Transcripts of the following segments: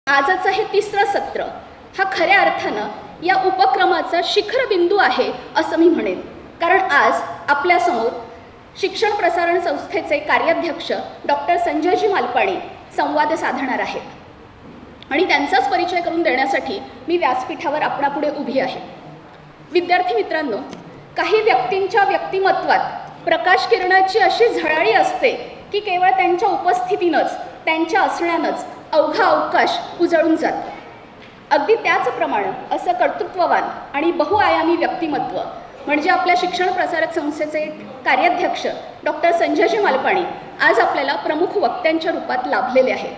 आजचं हे तिसरं सत्र हा खऱ्या अर्थानं या उपक्रमाचा शिखरबिंदू आहे असं मी म्हणेन. कारण आज आपल्यासमोर शिक्षण प्रसारण संस्थेचे कार्याध्यक्ष डॉक्टर संजयजी मालपाणी संवाद साधणार आहेत आणि त्यांचाच परिचय करून देण्यासाठी मी व्यासपीठावर आपणापुढे उभी आहे. विद्यार्थी मित्रांनो, काही व्यक्तींच्या व्यक्तिमत्वात प्रकाश किरणाची अशी झळाळी असते की केवळ त्यांच्या उपस्थितीनंच, त्यांच्या असण्यानंच अवघा अवकाश उजळून जातो. अगदी त्याचप्रमाणे असं कर्तृत्ववान आणि बहुआयामी व्यक्तिमत्व म्हणजे आपल्या शिक्षण प्रसारक संस्थेचे कार्याध्यक्ष डॉक्टर संजयजी मालपाणी आज आपल्याला प्रमुख वक्त्यांच्या रूपात लाभलेले आहेत.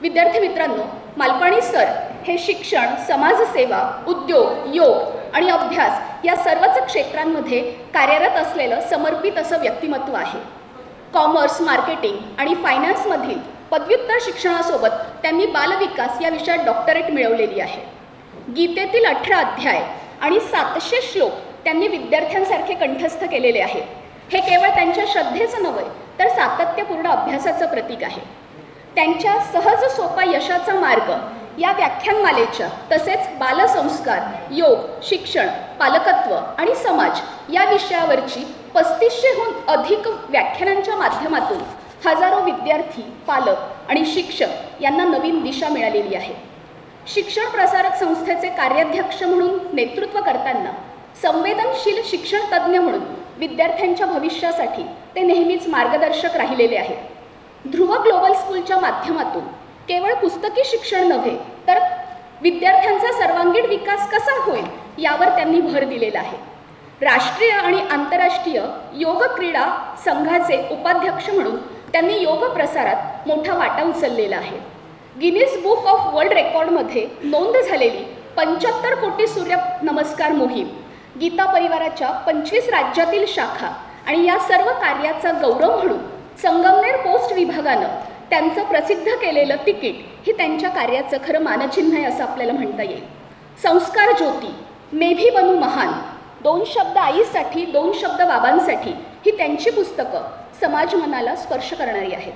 विद्यार्थी मित्रांनो, मालपाणी सर हे शिक्षण, समाजसेवा, उद्योग, योग आणि अभ्यास या सर्वच क्षेत्रांमध्ये कार्यरत असलेलं समर्पित असं व्यक्तिमत्व आहे. कॉमर्स, मार्केटिंग आणि फायनान्समधील पदव्युत्तर शिक्षणासोबत त्यांनी बालविकास या विषयात डॉक्टरेट मिळवलेली आहे. गीतेतील 18 अध्याय आणि 700 श्लोक त्यांनी विद्यार्थ्यांसारखे कंठस्थ केलेले आहेत. हे केवळ त्यांच्या श्रद्धेचं नव्हे तर सातत्यपूर्ण अभ्यासाचं प्रतीक आहे. त्यांच्या सहज सोपा यशाचा मार्ग या व्याख्यानमालेच्या तसेच बालसंस्कार, योग, शिक्षण, पालकत्व आणि समाज या विषयावरची 3500हून अधिक व्याख्यानांच्या माध्यमातून हजारो विद्यार्थी, पालक आणि शिक्षक यांना नवीन दिशा मिळालेली आहे. शिक्षण प्रसारक संस्थेचे कार्याध्यक्ष म्हणून नेतृत्व करताना संवेदनशील शिक्षण तज्ज्ञ म्हणून विद्यार्थ्यांच्या भविष्यासाठी ते नेहमीच मार्गदर्शक राहिलेले आहेत. ध्रुव ग्लोबल स्कूलच्या माध्यमातून केवळ पुस्तकी शिक्षण नव्हे तर विद्यार्थ्यांचा सर्वांगीण विकास कसा होईल यावर त्यांनी भर दिलेला आहे. राष्ट्रीय आणि आंतरराष्ट्रीय योग क्रीडा संघाचे उपाध्यक्ष म्हणून त्यांनी योग प्रसारात मोठा वाटा उचललेला आहे. गिनीज बुक ऑफ वर्ल्ड रेकॉर्डमध्ये नोंद झालेली 75 कोटी सूर्य नमस्कार मोहीम, गीता परिवाराच्या 25 राज्यातील शाखा आणि या सर्व कार्याचा गौरव म्हणून संगमनेर पोस्ट विभागानं त्यांचं प्रसिद्ध केलेलं तिकीट हे त्यांच्या कार्याचं खरं मानचिन्ह आहे असं आपल्याला म्हणता येईल. संस्कार ज्योती, मे भी बनू महान, 2 शब्द आईसाठी, 2 शब्द बाबांसाठी ही त्यांची पुस्तकं समाज मनाला स्पर्श करणारी आहेत.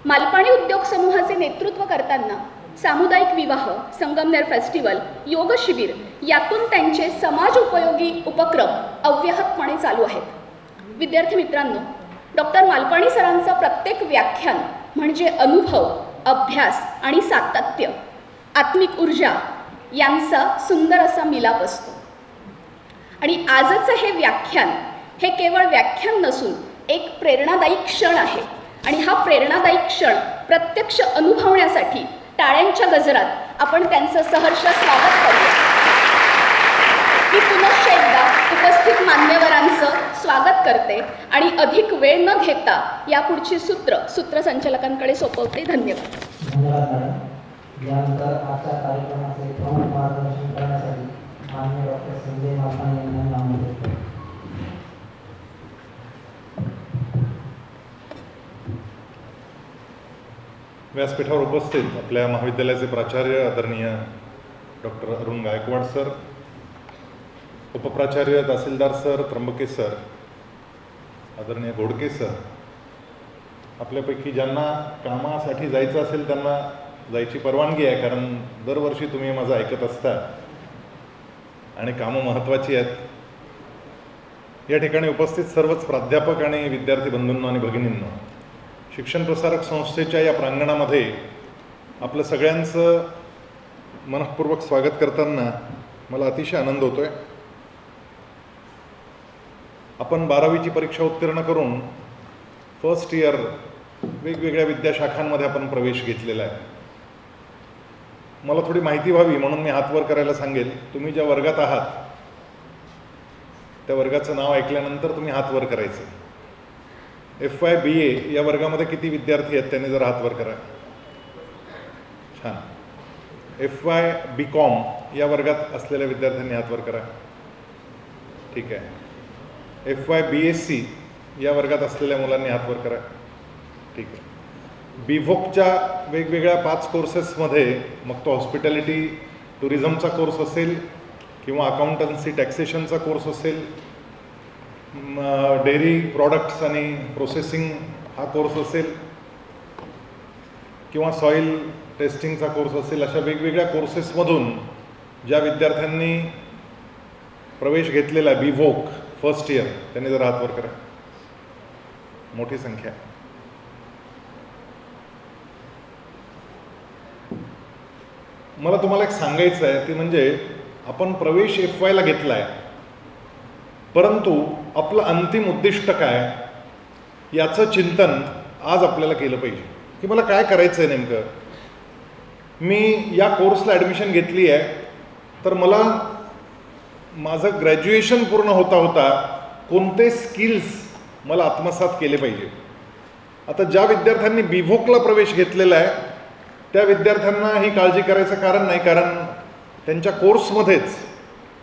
मालपाणी उद्योग समूहाचे नेतृत्व करताना सामुदायिक विवाह, संगमनेर फेस्टिवल, योग शिबिर यातून त्यांचे समाज उपयोगी उपक्रम अव्याहतपणे चालू आहेत. विद्यार्थी मित्रांनो, डॉक्टर मालपाणी सरांचं प्रत्येक व्याख्यान म्हणजे अनुभव, अभ्यास आणि सातत्य, आत्मिक ऊर्जा यांचा सुंदर असा मिलाप असतो. आणि आजचं हे व्याख्यान हे केवळ व्याख्यान नसून एक प्रेरणादायी क्षण आहे. आणि हा प्रेरणादायी क्षण प्रत्यक्ष अनुभवण्यासाठी टाळ्यांच्या गजरात आपण त्यांचं सहर्ष स्वागत करूया. मी पुनश्च एकदा उपस्थित मान्यवरांचं स्वागत करते आणि अधिक वेळ न घेता यापुढची सूत्रसंचालकांकडे सोपवते. धन्यवाद. धन्यवाद मॅडम. यानंतर आजच्या कार्यक्रमाचे प्रमुख मार्गदर्शन करण्यासाठी माननीय डॉक्टर संजय मालपाणी यांना नामंजूर करतो. व्यासपीठावर उपस्थित आपल्या महाविद्यालयाचे प्राचार्य आदरणीय डॉक्टर अरुण गायकवाड सर, उपप्राचार्य तहसीलदार सर, त्र्यंबके सर, आदरणीय घोडके सर, आपल्यापैकी ज्यांना कामासाठी जायचं असेल त्यांना जायची परवानगी आहे, कारण दरवर्षी तुम्ही माझं ऐकत असता आणि कामं महत्त्वाची आहेत. या ठिकाणी उपस्थित सर्वच प्राध्यापक आणि विद्यार्थी बंधूंनो आणि भगिनींनो, शिक्षण प्रसारक संस्थेच्या या प्रांगणामध्ये आपलं सगळ्यांचं मनःपूर्वक स्वागत करताना मला अतिशय आनंद होतो आहे. आपण 12वीची परीक्षा उत्तीर्ण करून फर्स्ट इयर वेगवेगळ्या विद्याशाखांमध्ये आपण प्रवेश घेतलेला आहे. मला थोडी माहिती व्हावी म्हणून मी हात वर करायला सांगेल. तुम्ही ज्या वर्गात आहात त्या वर्गाचं नाव ऐकल्यानंतर तुम्ही हात वर करायचं. FY BA या वर्गामध्ये किती विद्यार्थी आहेत त्यांनी जरा हात वर करा. छान. FY BCom या वर्गात असलेल्या विद्यार्थ्यांनी हात वर करा. ठीक आहे. FY BSc या वर्गात असलेल्या मुलांनी हात वर करा. ठीक आहे. BVOCच्या वेगवेगळ्या 5 कोर्सेसमध्ये, मग तो हॉस्पिटॅलिटी टुरिझमचा कोर्स असेल किंवा अकाउंटन्सी टॅक्सेशनचा कोर्स असेल, डेअरी प्रॉडक्ट्स आणि प्रोसेसिंग हा कोर्स असेल किंवा सॉईल टेस्टिंगचा कोर्स असेल, अशा वेगवेगळ्या कोर्सेसमधून ज्या विद्यार्थ्यांनी प्रवेश घेतलेला आहे, BVOC फर्स्ट इयर, त्यांनी जर हात वर करा. मोठी संख्या. मला तुम्हाला एक सांगायचं आहे ते म्हणजे आपण प्रवेश FY ला घेतला आहे, परंतु आपलं अंतिम उद्दिष्ट काय याचं चिंतन आज आपल्याला केलं पाहिजे की मला काय करायचं आहे नेमकं. मी या कोर्सला ॲडमिशन घेतली आहे तर मला माझं ग्रॅज्युएशन पूर्ण होता होता कोणते स्किल्स मला आत्मसात केले पाहिजे. आता ज्या विद्यार्थ्यांनी BVOC ला प्रवेश घेतलेला आहे त्या विद्यार्थ्यांना ही काळजी करायचं कारण नाही, कारण त्यांच्या कोर्समध्येच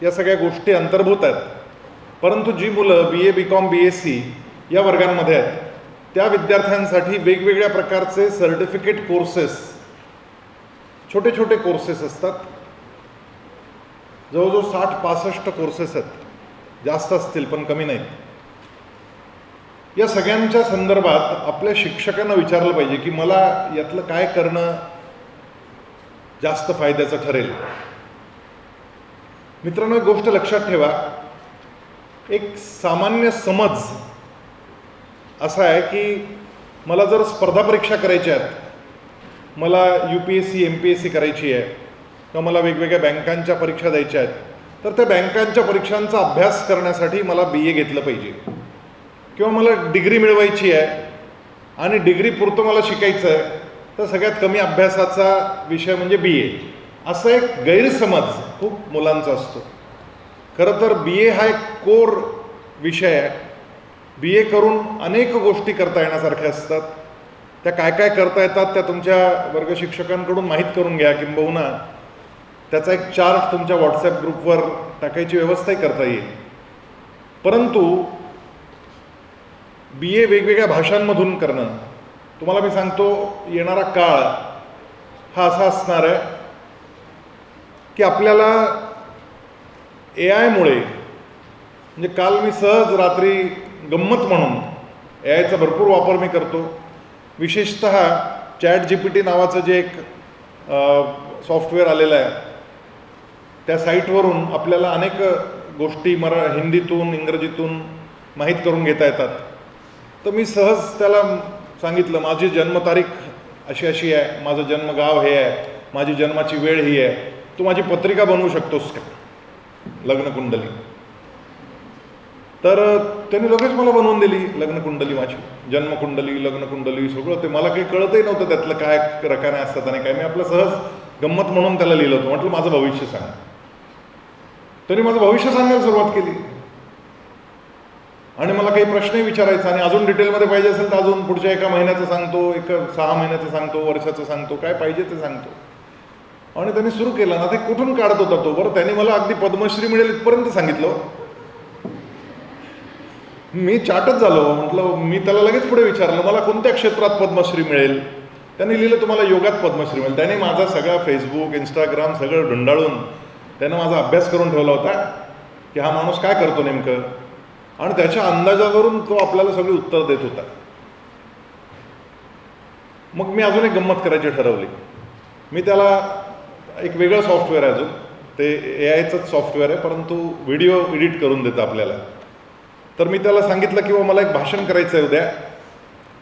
या सगळ्या गोष्टी अंतर्भूत आहेत. परंतु जी मुलं BA BCom BSc या वर्गांमध्ये आहेत त्या विद्यार्थ्यांसाठी वेगवेगळ्या प्रकारचे सर्टिफिकेट कोर्सेस, छोटे छोटे कोर्सेस असतात. जवळजवळ 60-65 कोर्सेस आहेत, जास्त असतील पण कमी नाहीत. या सगळ्यांच्या संदर्भात आपल्या शिक्षकांना विचारलं पाहिजे की मला यातलं काय करणं जास्त फायद्याचं ठरेल. मित्रांनो, एक गोष्ट लक्षात ठेवा, एक सामान्य समज असा आहे की मला जर स्पर्धा परीक्षा करायच्या आहेत, मला UPSC MPSC करायची आहे किंवा मला वेगवेगळ्या बँकांच्या परीक्षा द्यायच्या आहेत, तर त्या बँकांच्या परीक्षांचा अभ्यास करण्यासाठी मला BA घेतलं पाहिजे. किंवा मला डिग्री मिळवायची आहे आणि डिग्री पुरतं मला शिकायचं आहे तर सगळ्यात कमी अभ्यासाचा विषय म्हणजे BA. असा एक गैरसमज खूप मुलांचा असतो. खरं तर BA हा एक कोर विषय आहे. BA करून अनेक गोष्टी करता येण्यासारख्या असतात. त्या काय काय करता येतात त्या तुमच्या वर्ग शिक्षकांकडून माहीत करून घ्या, किंबहुना त्याचा एक चार्ट तुमच्या WhatsApp ग्रुपवर टाकायची व्यवस्थाही करता येईल. परंतु BA वेगवेगळ्या भाषांमधून करणं, तुम्हाला मी सांगतो येणारा काळ हा असा असणार आहे की आपल्याला AI मुळे, म्हणजे काल मी सहज रात्री गंमत म्हणून AIचा भरपूर वापर मी करतो. विशेषतः ChatGPT नावाचं जे एक सॉफ्टवेअर आलेलं आहे त्या साईटवरून आपल्याला अनेक गोष्टी हिंदीतून इंग्रजीतून माहीत करून घेता येतात. तर मी सहज त्याला सांगितलं माझी जन्मतारीख अशी अशी आहे, माझं जन्मगाव हे आहे, माझी जन्माची वेळ ही आहे, तू माझी पत्रिका बनवू शकतोस का, लग्नकुंडली. तर त्यांनी लगेच मला बनवून दिली लग्नकुंडली, माझी जन्मकुंडली, लग्नकुंडली, सगळं. ते मला काही कळतही नव्हतं त्यातलं काय रकाने असतात आणि काय. मी आपलं सहज गंमत म्हणून त्याला लिहिलं होतं. म्हटलं माझं भविष्य सांग. त्यांनी माझं भविष्य सांगायला सुरुवात केली आणि मला काही प्रश्नही विचारायचा आणि अजून डिटेलमध्ये पाहिजे असेल तर अजून पुढच्या 1 महिन्याचं सांगतो, 6 महिन्याचं सांगतो, वर्षाचं सांगतो, काय पाहिजे ते सांगतो. आणि त्यांनी सुरू केलं ना, ते कुठून काढत होता तो. बरं, त्यांनी मला अगदी पद्मश्री मिळेल इथपर्यंत सांगितलं. मी चाटच झालो. म्हटलं, मी त्याला लगेच पुढे विचारलं मला कोणत्या क्षेत्रात पद्मश्री मिळेल. त्यांनी लिहिलं तुम्हाला योगात पद्मश्री मिळेल. त्याने माझा सगळा फेसबुक इंस्टाग्राम सगळं ढुंडाळून त्यानं माझा अभ्यास करून ठेवला होता की हा माणूस काय करतो नेमकं, आणि त्याच्या अंदाजावरून तो आपल्याला सगळी उत्तर देत होता. मग मी अजून एक गंमत करायची ठरवली. मी त्याला एक वेगळं सॉफ्टवेअर आहे, अजून ते AIचंच सॉफ्टवेअर आहे, परंतु व्हिडिओ एडिट करून देतं आपल्याला. तर मी त्याला सांगितलं की मला एक भाषण करायचं आहे उद्या,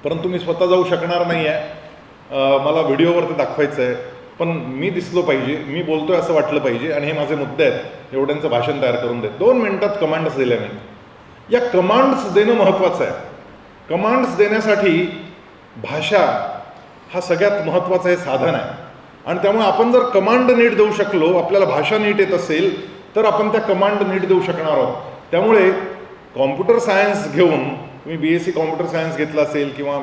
परंतु मी स्वतः जाऊ शकणार नाही आहे, मला व्हिडिओवर ते दाखवायचं आहे, पण मी दिसलो पाहिजे, मी बोलतोय असं वाटलं पाहिजे आणि हे माझे मुद्दे आहेत, एवढ्यांचं भाषण तयार करून दे. 2 मिनिटात कमांड्स दिल्या मी. या कमांड्स देणं महत्त्वाचं आहे. कमांड्स देण्यासाठी भाषा हा सगळ्यात महत्त्वाचं हे साधन आहे. आणि त्यामुळे आपण जर कमांड नीट देऊ शकलो, आपल्याला भाषा नीट येत असेल तर आपण त्या कमांड नीट देऊ शकणार आहोत. त्यामुळे कॉम्प्युटर सायन्स घेऊन तुम्ही BSc कॉम्प्युटर सायन्स घेतला असेल किंवा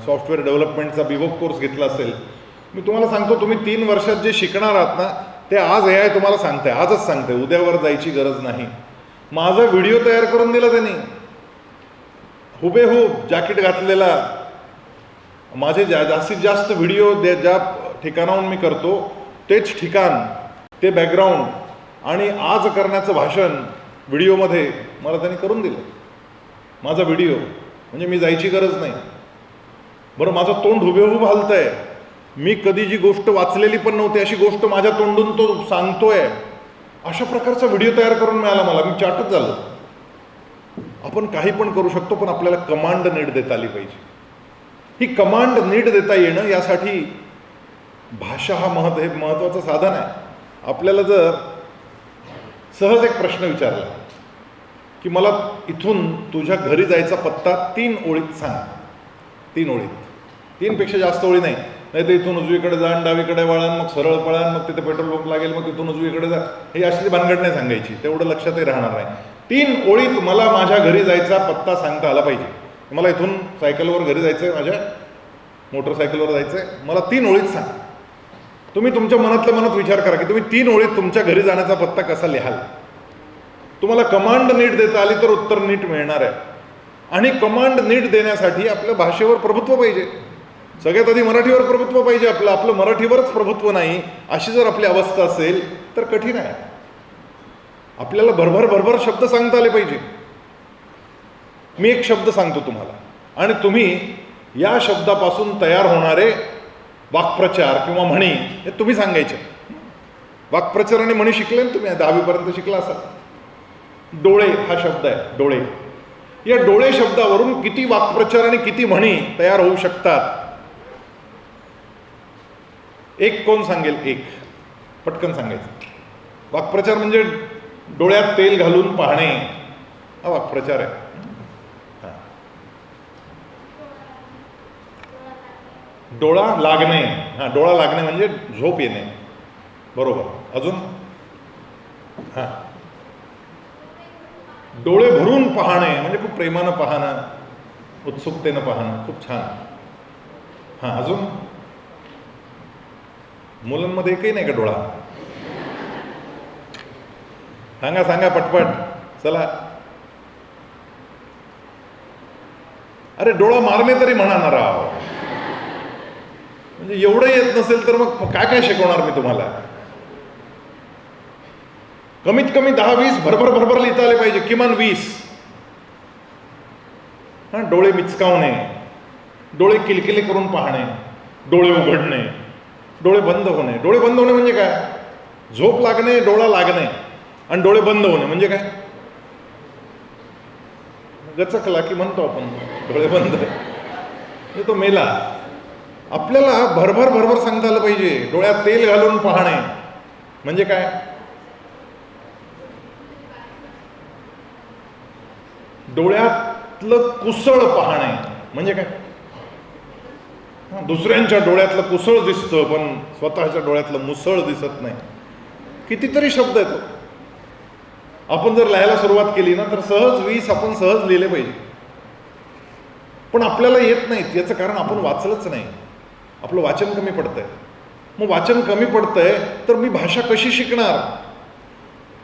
सॉफ्टवेअर डेव्हलपमेंटचा BVOC कोर्स घेतला असेल, मी तुम्हाला सांगतो तुम्ही 3 वर्षात जे शिकणार आहात ना ते आज AI तुम्हाला सांगते, आजच सांगते, उद्यावर जायची गरज नाही. माझा व्हिडिओ तयार करून दिला त्यांनी, हुबेहूब जॅकेट घातलेला. माझे जास्तीत जास्त व्हिडिओ ज्या ठिकाणाहून मी करतो तेच ठिकाण, ते बॅकग्राऊंड आणि आज करण्याचं भाषण व्हिडिओमध्ये मला त्यांनी करून दिलं. माझा व्हिडिओ म्हणजे मी जायची गरज नाही. बरं, माझं तोंड हुबेहूब हलतंय, मी कधी जी गोष्ट वाचलेली पण नव्हती अशी गोष्ट माझ्या तोंडून तो सांगतोय, अशा प्रकारचा व्हिडिओ तयार करून मिळाला मला, मी चाटच झालो. आपण काही पण करू शकतो, पण आपल्याला कमांड नीट देता आली पाहिजे. ही कमांड नीट देता येणं, यासाठी भाषा हा हे महत्त्वाचं साधन आहे. आपल्याला जर सहज एक प्रश्न विचारला की मला इथून तुझ्या घरी जायचा पत्ता 3 ओळीत सांग, 3 ओळीत, 3 पेक्षा जास्त ओळी नाही, नाही तर इथून उजवीकडे जा, डावीकडे वळण, मग सरळ पळण, मग तिथे पेट्रोल पंप लागेल, मग तिथून उजवीकडे जा, हे असली भानगड नाही सांगायची, तेवढं लक्षातही राहणार नाही. 3 ओळीत मला माझ्या घरी जायचा पत्ता सांगता आला पाहिजे. मला इथून सायकलवर घरी जायचं आहे, माझ्या मोटरसायकलवर जायचं आहे, मला 3 ओळीत सांग. तुम्ही तुमच्या मनातल्या मनात विचार करा की तुम्ही 3 ओळीत तुमच्या घरी जाण्याचा पत्ता कसा लिहाल. तुम्हाला कमांड नीट देता आली तर उत्तर नीट मिळणार आहे. आणि कमांड नीट देण्यासाठी आपल्या भाषेवर प्रभुत्व पाहिजे. सगळ्यात आधी मराठीवर प्रभुत्व पाहिजे. आपलं मराठीवरच प्रभुत्व नाही, अशी जर आपली अवस्था असेल तर कठीण आहे. आपल्याला भरभर शब्द सांगता आले पाहिजे. मी एक शब्द सांगतो तुम्हाला आणि तुम्ही या शब्दापासून तयार होणारे वाक्प्रचार किंवा म्हणी हे तुम्ही सांगायचे. वाक्प्रचार आणि म्हणी शिकले ना तुम्ही, 10वी शिकला असाल. डोळे हा शब्द आहे, डोळे. या डोळे शब्दावरून किती वाक्प्रचार आणि किती म्हणी तयार होऊ शकतात. एक कोण सांगेल? एक पटकन सांगायचं. वाक्प्रचार म्हणजे डोळ्यात तेल घालून पाहणे, हा वाक्प्रचार आहे. डोळा लागणे, हा डोळा लागणे म्हणजे झोप येणे, बरोबर. अजून? हा, डोळे भरून पाहणे म्हणजे खूप प्रेमानं पाहणं, उत्सुकतेनं पाहणं, खूप छान. हा, अजून? मुलांमध्ये एकही नाही का डोळा? सांगा सांगा पटपट, चला. अरे डोळा मारणे तरी म्हणा ना राव. म्हणजे एवढं येत नसेल तर मग काय काय शिकवणार मी तुम्हाला. कमीत कमी 10-20 भरभर लिहिता आले पाहिजे, किमान 20. हा, डोळे मिचकावणे, डोळे किलकिले करून पाहणे, डोळे उघडणे, डोळे बंद होणे. डोळे बंद होणे म्हणजे काय? झोप लागणे, डोळा लागणे, आणि डोळे बंद होणे म्हणजे काय? गचकला की म्हणतो आपण डोळे बंद, म्हणजे तो मेला. आपल्याला भरभर सांगता आलं पाहिजे. डोळ्यात तेल घालून पाहणे म्हणजे काय? डोळ्यातलं कुसळ पाहणे म्हणजे काय? दुसऱ्यांच्या डोळ्यातलं कुसळ दिसतं पण स्वतःच्या डोळ्यातलं मुसळ दिसत नाही. कितीतरी शब्द येतो. आपण जर लिहायला सुरुवात केली ना तर सहज 20 आपण सहज लिहिले पाहिजे. पण आपल्याला येत नाहीत. याचं कारण आपण वाचलंच नाही. आपलं वाचन कमी पडतंय. मग वाचन कमी पडतंय तर मी भाषा कशी शिकणार?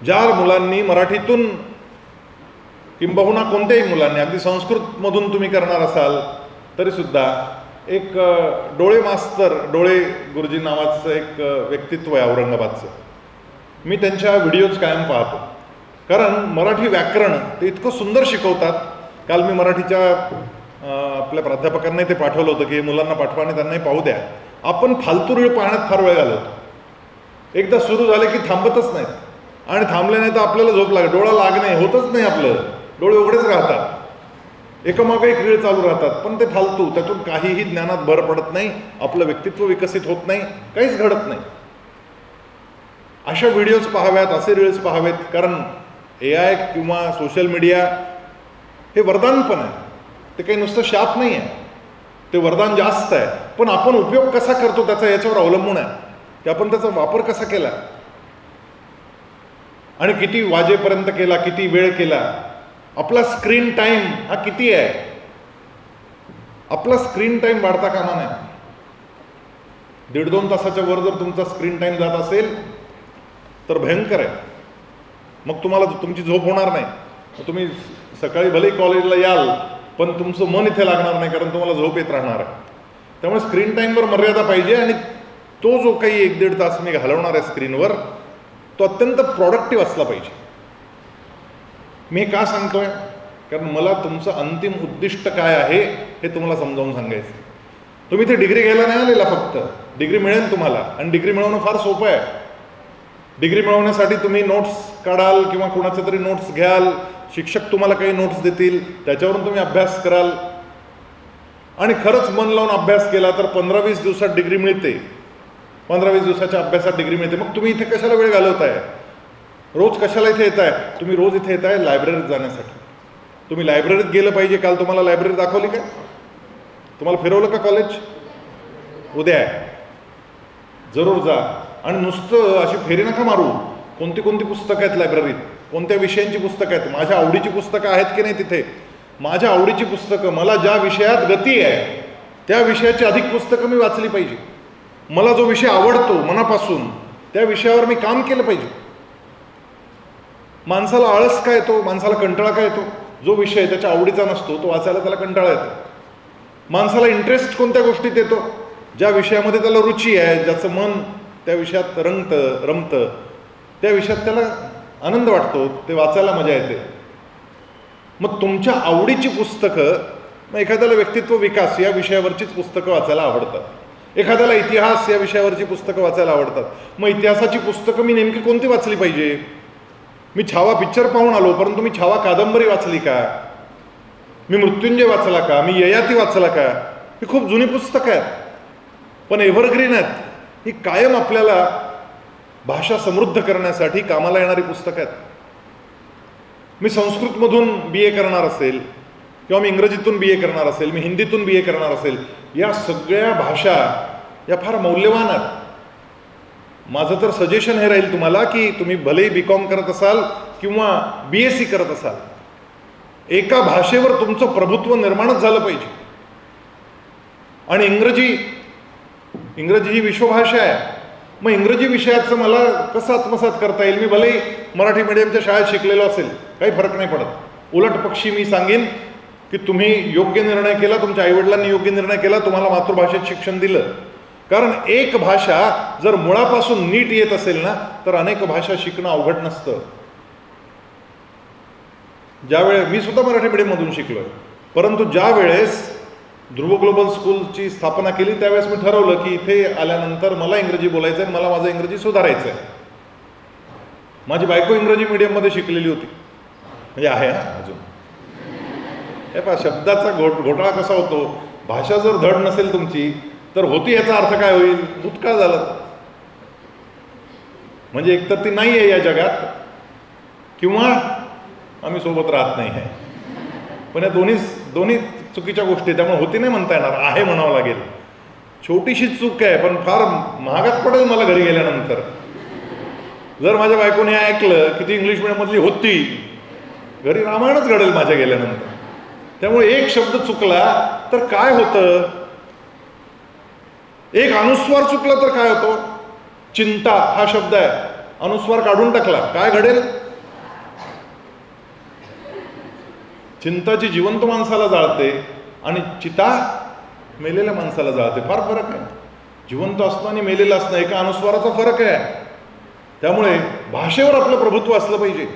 ज्या मुलांनी मराठीतून किंबहुना कोणत्याही मुलांनी, अगदी संस्कृतमधून तुम्ही करणार असाल तरी सुद्धा, एक डोळे मास्तर, डोळे गुरुजी नावाचं एक व्यक्तित्व आहे औरंगाबादचं. मी त्यांच्या व्हिडिओज कायम पाहतो. कारण मराठी व्याकरण ते इतकं सुंदर शिकवतात. काल मी मराठीच्या आपल्या प्राध्यापकांनाही ते पाठवलं होतं की मुलांना पाठवा आणि त्यांनाही पाहू द्या. आपण फालतू रीळ पाहण्यात फार वेळ घालवतो. एकदा सुरू झाले की थांबतच नाहीत, आणि थांबले नाही तर आपल्याला झोप लागेल. डोळा लागणे होतच नाही, आपलं डोळे उघडेच राहतात, एकामागे एक रीळ चालू राहतात. पण ते फालतू, त्यातून काहीही ज्ञानात भर पडत नाही, आपलं व्यक्तित्व विकसित होत नाही, काहीच घडत नाही. अशा व्हिडिओज पाहाव्यात, असे रील्स पाहावेत. कारण AI किंवा सोशल मीडिया हे वरदान पण आहे. ते काही नुसतं शाप नाही आहे, ते वरदान जास्त आहे. पण आपण उपयोग कसा करतो त्याचा याच्यावर अवलंबून आहे की आपण त्याचा वापर कसा केला आणि किती वाजेपर्यंत केला, किती वेळ केला. आपला स्क्रीन टाईम हा किती आहे? आपला स्क्रीन टाईम वाढता कामा नये. 1.5-2 तासाच्या वर जर तुमचा स्क्रीन टाईम जात असेल तर भयंकर आहे. मग तुम्हाला तुमची झोप होणार नाही. तुम्ही सकाळी भले कॉलेजला याल पण तुमचं मन इथे लागणार नाही, कारण तुम्हाला झोप येत राहणार आहे. त्यामुळे स्क्रीन टाईमवर मर्यादा पाहिजे. आणि तो जो काही 1-1.5 तास मी घालवणार आहे स्क्रीनवर, तो अत्यंत प्रॉडक्टिव्ह असला पाहिजे. मी हे का सांगतोय? कारण मला तुमचं अंतिम उद्दिष्ट काय आहे हे तुम्हाला समजावून सांगायचं. तुम्ही इथे डिग्री घ्यायला नाही आलेला, फक्त डिग्री मिळेल तुम्हाला, आणि डिग्री मिळवणं फार सोपं आहे. डिग्री मिळवण्यासाठी तुम्ही नोट्स काढाल किंवा कोणाचे तरी नोट्स घ्याल, शिक्षक तुम्हाला काही नोट्स देतील, त्याच्यावरून तुम्ही अभ्यास कराल आणि खरंच मन लावून अभ्यास केला तर 15-20 दिवसात डिग्री मिळते. 15-20 दिवसाच्या अभ्यासात डिग्री मिळते. मग तुम्ही इथे कशाला वेळ घालवताय? रोज कशाला इथे येत आहे? तुम्ही रोज इथे येत आहे लायब्ररीत जाण्यासाठी. तुम्ही लायब्ररीत गेलं पाहिजे. काल तुम्हाला लायब्ररी दाखवली का? तुम्हाला फिरवलं का कॉलेज? उद्या आहे, जरूर जा. आणि नुसतं अशी फेरी नका मारू. कोणती कोणती पुस्तकं आहेत लायब्ररीत, कोणत्या विषयांची पुस्तकं आहेत, माझ्या आवडीची पुस्तकं आहेत की नाही तिथे? माझ्या आवडीची पुस्तकं, मला ज्या विषयात गती आहे त्या विषयाची अधिक पुस्तकं मी वाचली पाहिजे. मला जो विषय आवडतो मनापासून त्या विषयावर मी काम केलं पाहिजे. माणसाला आळस का येतो? माणसाला कंटाळा का येतो? जो विषय त्याच्या आवडीचा नसतो तो वाचायला त्याला कंटाळा येतो. माणसाला इंटरेस्ट कोणत्या गोष्टीत येतो? ज्या विषयामध्ये त्याला रुची आहे, ज्याचं मन त्या विषयात रमतं, त्या विषयात त्याला आनंद वाटतो, ते वाचायला मजा येते. मग तुमच्या आवडीची पुस्तकं, मग एखाद्याला व्यक्तित्व विकास या विषयावरचीच पुस्तकं वाचायला आवडतात, एखाद्याला इतिहास या विषयावरची पुस्तकं वाचायला आवडतात. मग इतिहासाची पुस्तकं मी नेमकी कोणती वाचली पाहिजे? मी छावा पिक्चर पाहून आलो, परंतु मी छावा कादंबरी वाचली का? मी मृत्युंजय वाचला का? मी ययाती वाचला का? ही खूप जुनी पुस्तकं आहेत, पण एव्हरग्रीन आहेत. ही कायम आपल्याला भाषा समृद्ध करण्यासाठी कामाला येणारी पुस्तकं आहेत. मी संस्कृतमधून BA करणार असेल किंवा मी इंग्रजीतून BA करणार असेल, मी हिंदीतून BA करणार असेल, या सगळ्या भाषा या फार मौल्यवान आहेत. माझं तर सजेशन हे राहील तुम्हाला की तुम्ही भलेही BCom करत असाल किंवा BSc करत असाल, एका भाषेवर तुमचं प्रभुत्व निर्माणच झालं पाहिजे. आणि इंग्रजी ही विश्वभाषा आहे. मग इंग्रजी विषयाचं मला कसं आत्मसात करता येईल? मी भलेही मराठी मीडियमच्या शाळेत शिकलेलो असेल, काही फरक नाही पडत. उलट पक्षी मी सांगेन की तुम्ही योग्य निर्णय केला, तुमच्या आईवडिलांनी योग्य निर्णय केला, तुम्हाला मातृभाषेत शिक्षण दिलं. कारण एक भाषा जर मुळापासून नीट येत असेल ना, तर अनेक भाषा शिकणं अवघड नसतं. ज्यावेळेस मी सुद्धा मराठी मीडियममधून शिकलो, परंतु ज्या वेळेस ध्रुव ग्लोबल स्कूलची स्थापना केली त्यावेळेस मी ठरवलं की इथे आल्यानंतर मला इंग्रजी बोलायचं आहे, मला माझं इंग्रजी सुधारायचं आहे. माझी बायको इंग्रजी मीडियममध्ये शिकलेली होती, म्हणजे आहे हा अजून. हे पहा, शब्दाचा घोटाळा कसा होतो. भाषा जर धड नसेल तुमची तर होती, याचा अर्थ काय होईल? भूतकाळ झालं. म्हणजे एकतर ती नाही आहे या जगात किंवा आम्ही सोबत राहत नाही आहे. पण या दोन्ही चुकीच्या गोष्टी, त्यामुळे होती नाही म्हणता येणार, आहे म्हणावं लागेल. छोटीशी चूक आहे पण फार महागात पडेल मला घरी गेल्यानंतर. जर माझ्या बायकोने ऐकलं की ती इंग्लिश मिडियममधली होती, घरी रामायणच घडेल माझ्या गेल्यानंतर. त्यामुळे एक शब्द चुकला तर काय होतं? एक अनुस्वार चुकला तर काय होतो? चिंता हा शब्द आहे, अनुस्वार काढून टाकला, काय घडेल? चिंताची जिवंत माणसाला जाळते आणि चिता मेलेल्या माणसाला जाळते. फार फरक आहे. जिवंत असणं आणि मेलेलं असणं एका अनुस्वाराचा फरक आहे. त्यामुळे भाषेवर आपलं प्रभुत्व असलं पाहिजे.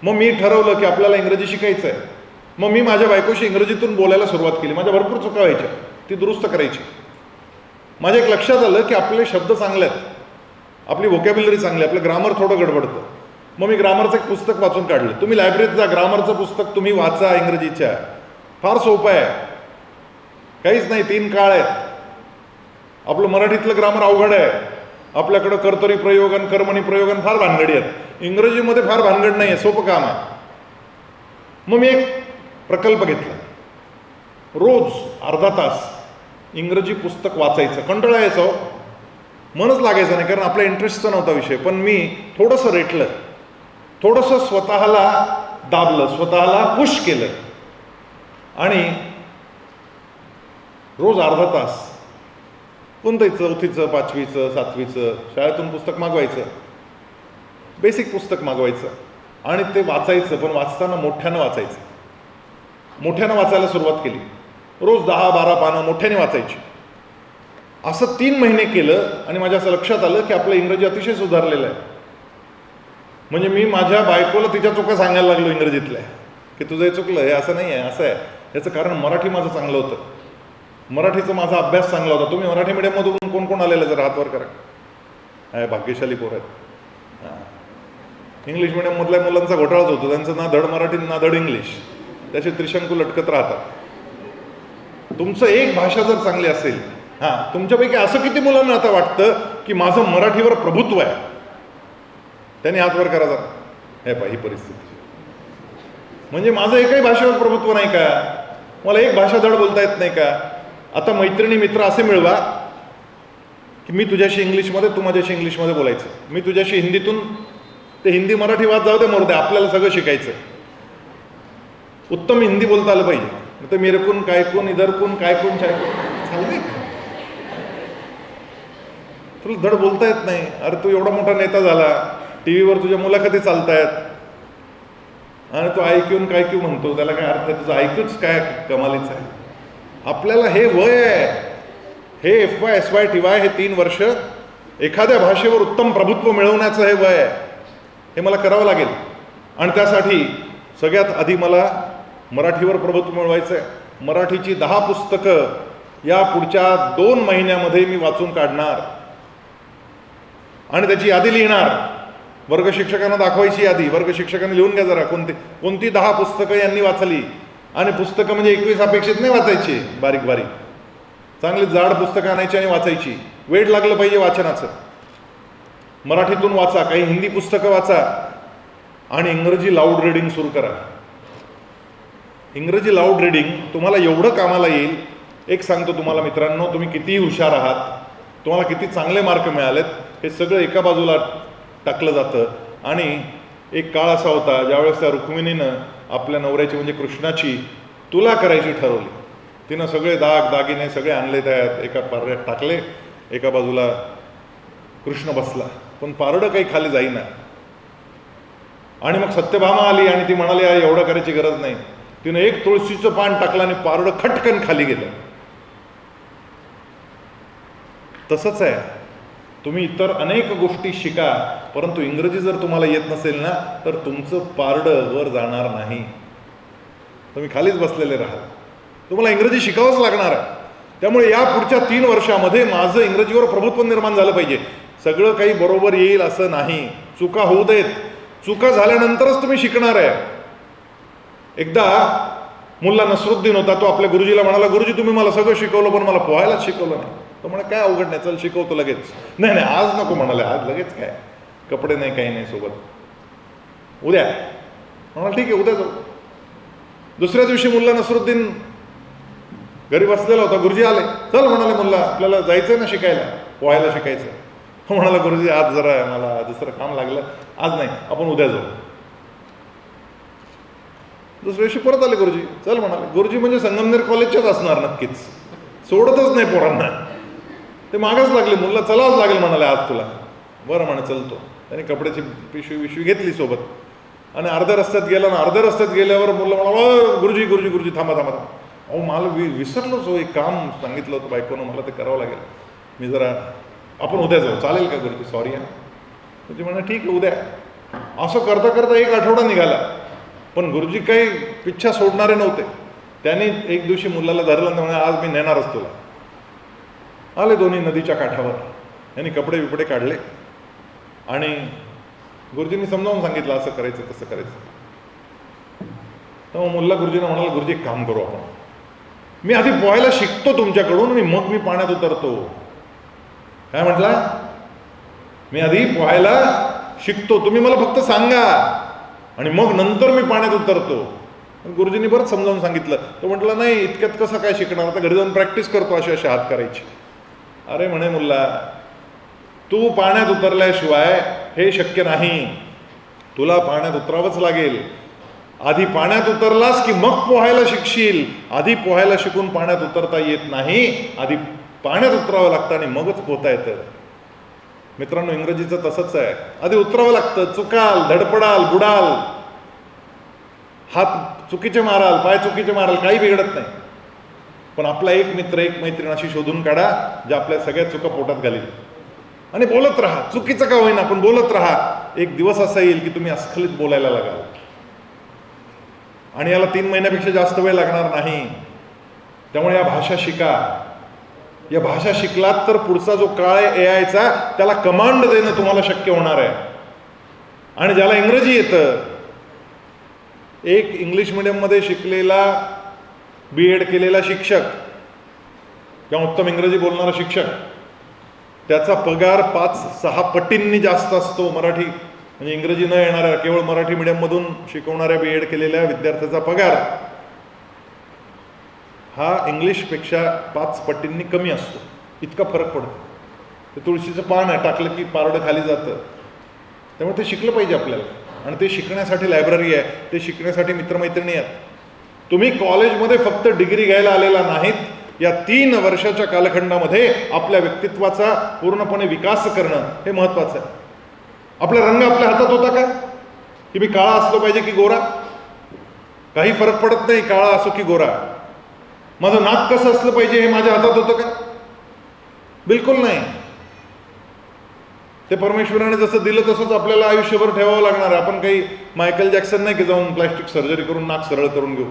मग मी ठरवलं की आपल्याला इंग्रजी शिकायचं आहे. मग मी माझ्या बायकोशी इंग्रजीतून बोलायला सुरुवात केली. माझ्या भरपूर चुका व्हायच्या, ती दुरुस्त करायची. माझ्या एक लक्षात आलं की आपले शब्द चांगले आहेत, आपली व्होकॅब्युलरी चांगली, आपलं ग्रामर थोडं गडबडतं. मग मी ग्रामरचं एक पुस्तक वाचून काढलं. तुम्ही लायब्ररीत जा, ग्रामरचं पुस्तक तुम्ही वाचा इंग्रजीच्या. फार सोपं आहे, काहीच नाही, 3 काळ आहेत. आपलं मराठीतलं ग्रामर अवघड आहे. आपल्याकडं कर्तरी प्रयोग आणि कर्मणी प्रयोग आणि फार भानगडी आहेत. इंग्रजीमध्ये फार भानगड नाही आहे, सोपं काम आहे. मग मी एक प्रकल्प घेतला, रोज अर्धा तास इंग्रजी पुस्तक वाचायचं. कंटाळा यायचं, मनच लागायचं नाही, कारण आपल्या इंटरेस्टचा नव्हता विषय. पण मी थोडंसं रेटलं, थोडंसं स्वतःला दाबलं, स्वतःला पुश केलं आणि रोज अर्धा तास कोणतंही 4थीचं 5वीचं 7वीचं शाळेतून पुस्तक मागवायचं, बेसिक पुस्तक मागवायचं आणि ते वाचायचं. पण वाचताना मोठ्यानं वाचायचं. मोठ्यानं वाचायला सुरुवात केली. रोज 10-12 पानं मोठ्याने वाचायची. असं 3 महिने केलं आणि माझ्या असं लक्षात आलं की आपलं इंग्रजी अतिशय सुधारलेलं आहे. म्हणजे मी माझ्या बायकोला तिच्या चुका सांगायला लागलो इंग्रजीतल्या, की तुझं हे चुकलं, हे असं नाही आहे, असं आहे. याचं कारण मराठी माझं चांगलं होतं. मराठीचा माझा अभ्यास चांगला होता. तुम्ही मराठी मीडियममधून कोण कोण आलेलं जर हात वर करा. आहे भाग्यशाली पोर आहेत. हां, इंग्लिश मिडियममधल्या मुलांचा घोटाळाच होतो. त्यांचं ना धड मराठी ना धड इंग्लिश, त्याचे त्रिशंकू लटकत राहतात. तुमचं एक भाषा जर चांगली असेल, हां, तुमच्यापैकी असं किती मुलांना आता वाटतं की माझं मराठीवर प्रभुत्व आहे? त्यांनी हात वर करा जरा. हे पहा ही परिस्थिती. म्हणजे माझं एकही भाषेवर प्रभुत्व नाही का? मला एक भाषा धड बोलता येत नाही का? आता मैत्रिणी मित्र असे मिळवा की मी तुझ्याशी इंग्लिशमध्ये, तू माझ्याशी इंग्लिशमध्ये बोलायचं. मी तुझ्याशी हिंदीतून, ते हिंदी मराठी वाद जाऊ दे मरू दे, आपल्याला सगळं शिकायचं. उत्तम हिंदी बोलता आलं पाहिजे. तर मेरकून कायकून इधरकून कायकून शायकून चालू का? तुला धड बोलता येत नाही. अरे तू एवढा मोठा नेता झाला, टी व्हीवर तुझ्या मुलाखती चालतायत आणि तू ऐकून काय क्यू म्हणतो, त्याला काय अर्थ आहे? तुझं ऐकूच काय कमालीचं आहे. आपल्याला हे वय आहे, हे FY SY TY हे 3 वर्ष एखाद्या भाषेवर उत्तम प्रभुत्व मिळवण्याचं हे वय आहे. हे मला करावं लागेल आणि त्यासाठी सगळ्यात आधी मला मराठीवर प्रभुत्व मिळवायचं आहे. मराठीची 10 पुस्तकं या पुढच्या 2 महिन्यामध्ये मी वाचून काढणार आणि त्याची यादी लिहिणार. वर्ग शिक्षकांना दाखवायची यादी. वर्ग शिक्षकांनी लिहून घ्या जरा कोणती 10 पुस्तकं यांनी वाचली. आणि पुस्तकं म्हणजे 21 अपेक्षित नाही वाचायची, बारीक बारीक चांगली जाड पुस्तकं आणायची आणि वाचायची. वेळ लागलं पाहिजे वाचनाचं. मराठीतून वाचा, काही हिंदी पुस्तकं वाचा आणि इंग्रजी लाऊड रीडिंग सुरू करा. इंग्रजी लाऊड रीडिंग तुम्हाला एवढं कामाला येईल. एक सांगतो तुम्हाला मित्रांनो, तुम्ही कितीही हुशार आहात, तुम्हाला किती चांगले मार्क मिळालेत, हे सगळं एका बाजूला टाकलं जातं. आणि एक काळ असा होता ज्यावेळेस त्या रुक्मिणीनं आपल्या नवऱ्याची म्हणजे कृष्णाची तुला करायची ठरवली. तिनं सगळे दागिने सगळे आणले, त्यात एका पारड्यात टाकले, एका बाजूला कृष्ण बसला, पण पारडं काही खाली जाईना. आणि मग सत्यभामा आली आणि ती म्हणाली अरे एवढं करायची गरज नाही. तिनं एक तुळशीचं पान टाकलं आणि पारडं खटकन खाली गेलं. तसंच आहे, तुम्ही इतर अनेक गोष्टी शिका, परंतु इंग्रजी जर तुम्हाला येत नसेल ना तर तुमचं पारडं वर जाणार नाही. तुम्ही खालीच बसलेले राहाल. तुम्हाला इंग्रजी शिकावंच लागणार आहे. त्यामुळे या पुढच्या 3 वर्षामध्ये माझं इंग्रजीवर प्रभुत्व निर्माण झालं पाहिजे. सगळं काही बरोबर येईल असं नाही. चुका होऊ देत. चुका झाल्यानंतरच तुम्ही शिकणार आहे. एकदा मुल्ला नसरुद्दीन होता, तो आपल्या गुरुजीला म्हणाला गुरुजी तुम्ही मला सगळं शिकवलं पण मला पोहायलाच शिकवलं नाही. तो म्हणे काय अवघड नाही, चल शिकवतो लगेच. नाही आज नको म्हणाले, आज लगेच काय, कपडे नाही काही नाही सोबत, उद्या. म्हणाला ठीक आहे उद्या जाऊ. दुसऱ्या दिवशी मुल्ला नसरुद्दीन घरी बसलेला होता. गुरुजी आले. चल म्हणाले मुल्ला आपल्याला जायचंय ना शिकायला, पोहायला शिकायचं. हो म्हणाला गुरुजी आज जरा मला दुसरं काम लागलं, आज नाही, आपण उद्या जाऊ. दुसऱ्या दिवशी परत आले गुरुजी. चल म्हणाले. गुरुजी म्हणजे संगमनेर कॉलेजच्याच असणार नक्कीच, सोडतच नाही पोरांना. ते मागच लागले. मुल्ला चलावंच लागेल म्हणाले आज तुला. बरं म्हणे चलतो. त्याने कपड्याची पिशवी घेतली सोबत आणि अर्ध्या रस्त्यात गेला ना. अर्ध्या रस्त्यात गेल्यावर मुलं म्हणाला गुरुजी गुरुजी गुरुजी थांबा थांबा. अहो मला विसरलोच हो, एक काम सांगितलं होतं बायकोनं, मला ते करावं लागेल. मी जरा, आपण उद्या जाऊ. चालेल का गुरुजी? सॉरी आहे. गुरुजी म्हणा ठीक आहे उद्या. असं करता करता 1 आठवडा निघाला. पण गुरुजी काही पिच्छा सोडणारे नव्हते. त्यांनी एक दिवशी मुलाला धरलं आणि म्हणे आज मी नेणारच तुला. आले दोन्ही नदीच्या काठावर. यांनी कपडे बिपडे काढले आणि गुरुजींनी समजावून सांगितलं असं करायचं तसं करायचं. तर मुल्ला गुरुजींना म्हणाला गुरुजी एक काम करू आपण, मी आधी पोहायला शिकतो तुमच्याकडून आणि मग मी पाण्यात उतरतो. काय म्हटला? मी आधी पोहायला शिकतो, तुम्ही मला फक्त सांगा आणि मग नंतर मी पाण्यात उतरतो. गुरुजींनी बरंच समजावून सांगितलं. तो म्हटला नाही इतक्यात कसं काय शिकणार, आता घरी जाऊन प्रॅक्टिस करतो अशी अशी हात करायची. अरे म्हणे मुल्ला तू पाण्यात उतरल्याशिवाय हे शक्य नाही. तुला पाण्यात उतरावंच लागेल. आधी पाण्यात उतरलास की मग पोहायला शिकशील. आधी पोहायला शिकून पाण्यात उतरता येत नाही. आधी पाण्यात उतरावं लागतं आणि मगच पोहता येतं. मित्रांनो इंग्रजीचं तसंच आहे. आधी उतरावं लागतं. चुकाल, धडपडाल, बुडाल, हात चुकीचे माराल, पाय चुकीचे माराल, काही बिघडत नाही. पण आपला एक मित्र एक मैत्रीण अशी शोधून काढा जे आपल्या सगळ्या चुका पोटात घालील आणि बोलत राहा. चुकीचं का होईना पण बोलत राहा. एक दिवस असा येईल की तुम्ही अस्खलित बोलायला लागाल आणि याला 3 महिन्यापेक्षा जास्त वेळ लागणार नाही. त्यामुळे या भाषा शिका. या भाषा शिकलात तर पुढचा जो काळ आहे AIचा त्याला कमांड देणं तुम्हाला शक्य होणार आहे. आणि ज्याला इंग्रजी येतं, एक इंग्लिश मिडियममध्ये शिकलेला BEd केलेला शिक्षक किंवा उत्तम इंग्रजी बोलणारा शिक्षक, त्याचा पगार 5-6 पटींनी जास्त असतो मराठी म्हणजे इंग्रजी न येणाऱ्या केवळ मराठी मिडियममधून शिकवणाऱ्या BEd केलेल्या विद्यार्थ्याचा पगार हा इंग्लिशपेक्षा 5 पटींनी कमी असतो. इतका फरक पडतो. ते तुळशीचं पान आहे, टाकलं की पारडं खाली जातं. त्यामुळे ते शिकलं पाहिजे आपल्याला. आणि ते शिकण्यासाठी लायब्ररी आहे, ते शिकण्यासाठी मित्रमैत्रिणी आहेत. तुम्ही कॉलेजमध्ये फक्त डिग्री घ्यायला आलेला नाहीत, या 3 वर्षाच्या कालखंडामध्ये आपल्या व्यक्तित्वाचा पूर्णपणे विकास करणं हे महत्त्वाचं आहे. आपला रंग आपल्या हातात होता का, की मी काळा असलो पाहिजे की गोरा? काही फरक पडत नाही काळा असो की गोरा. माझं नाक कसं असलं पाहिजे हे माझ्या हातात होतं का? बिलकुल नाही. ते परमेश्वराने जसं दिलं तसंच आपल्याला आयुष्यभर ठेवावं लागणार आहे. आपण काही मायकल जॅक्सन नाही की जाऊन प्लॅस्टिक सर्जरी करून नाक सरळ करून घेऊ.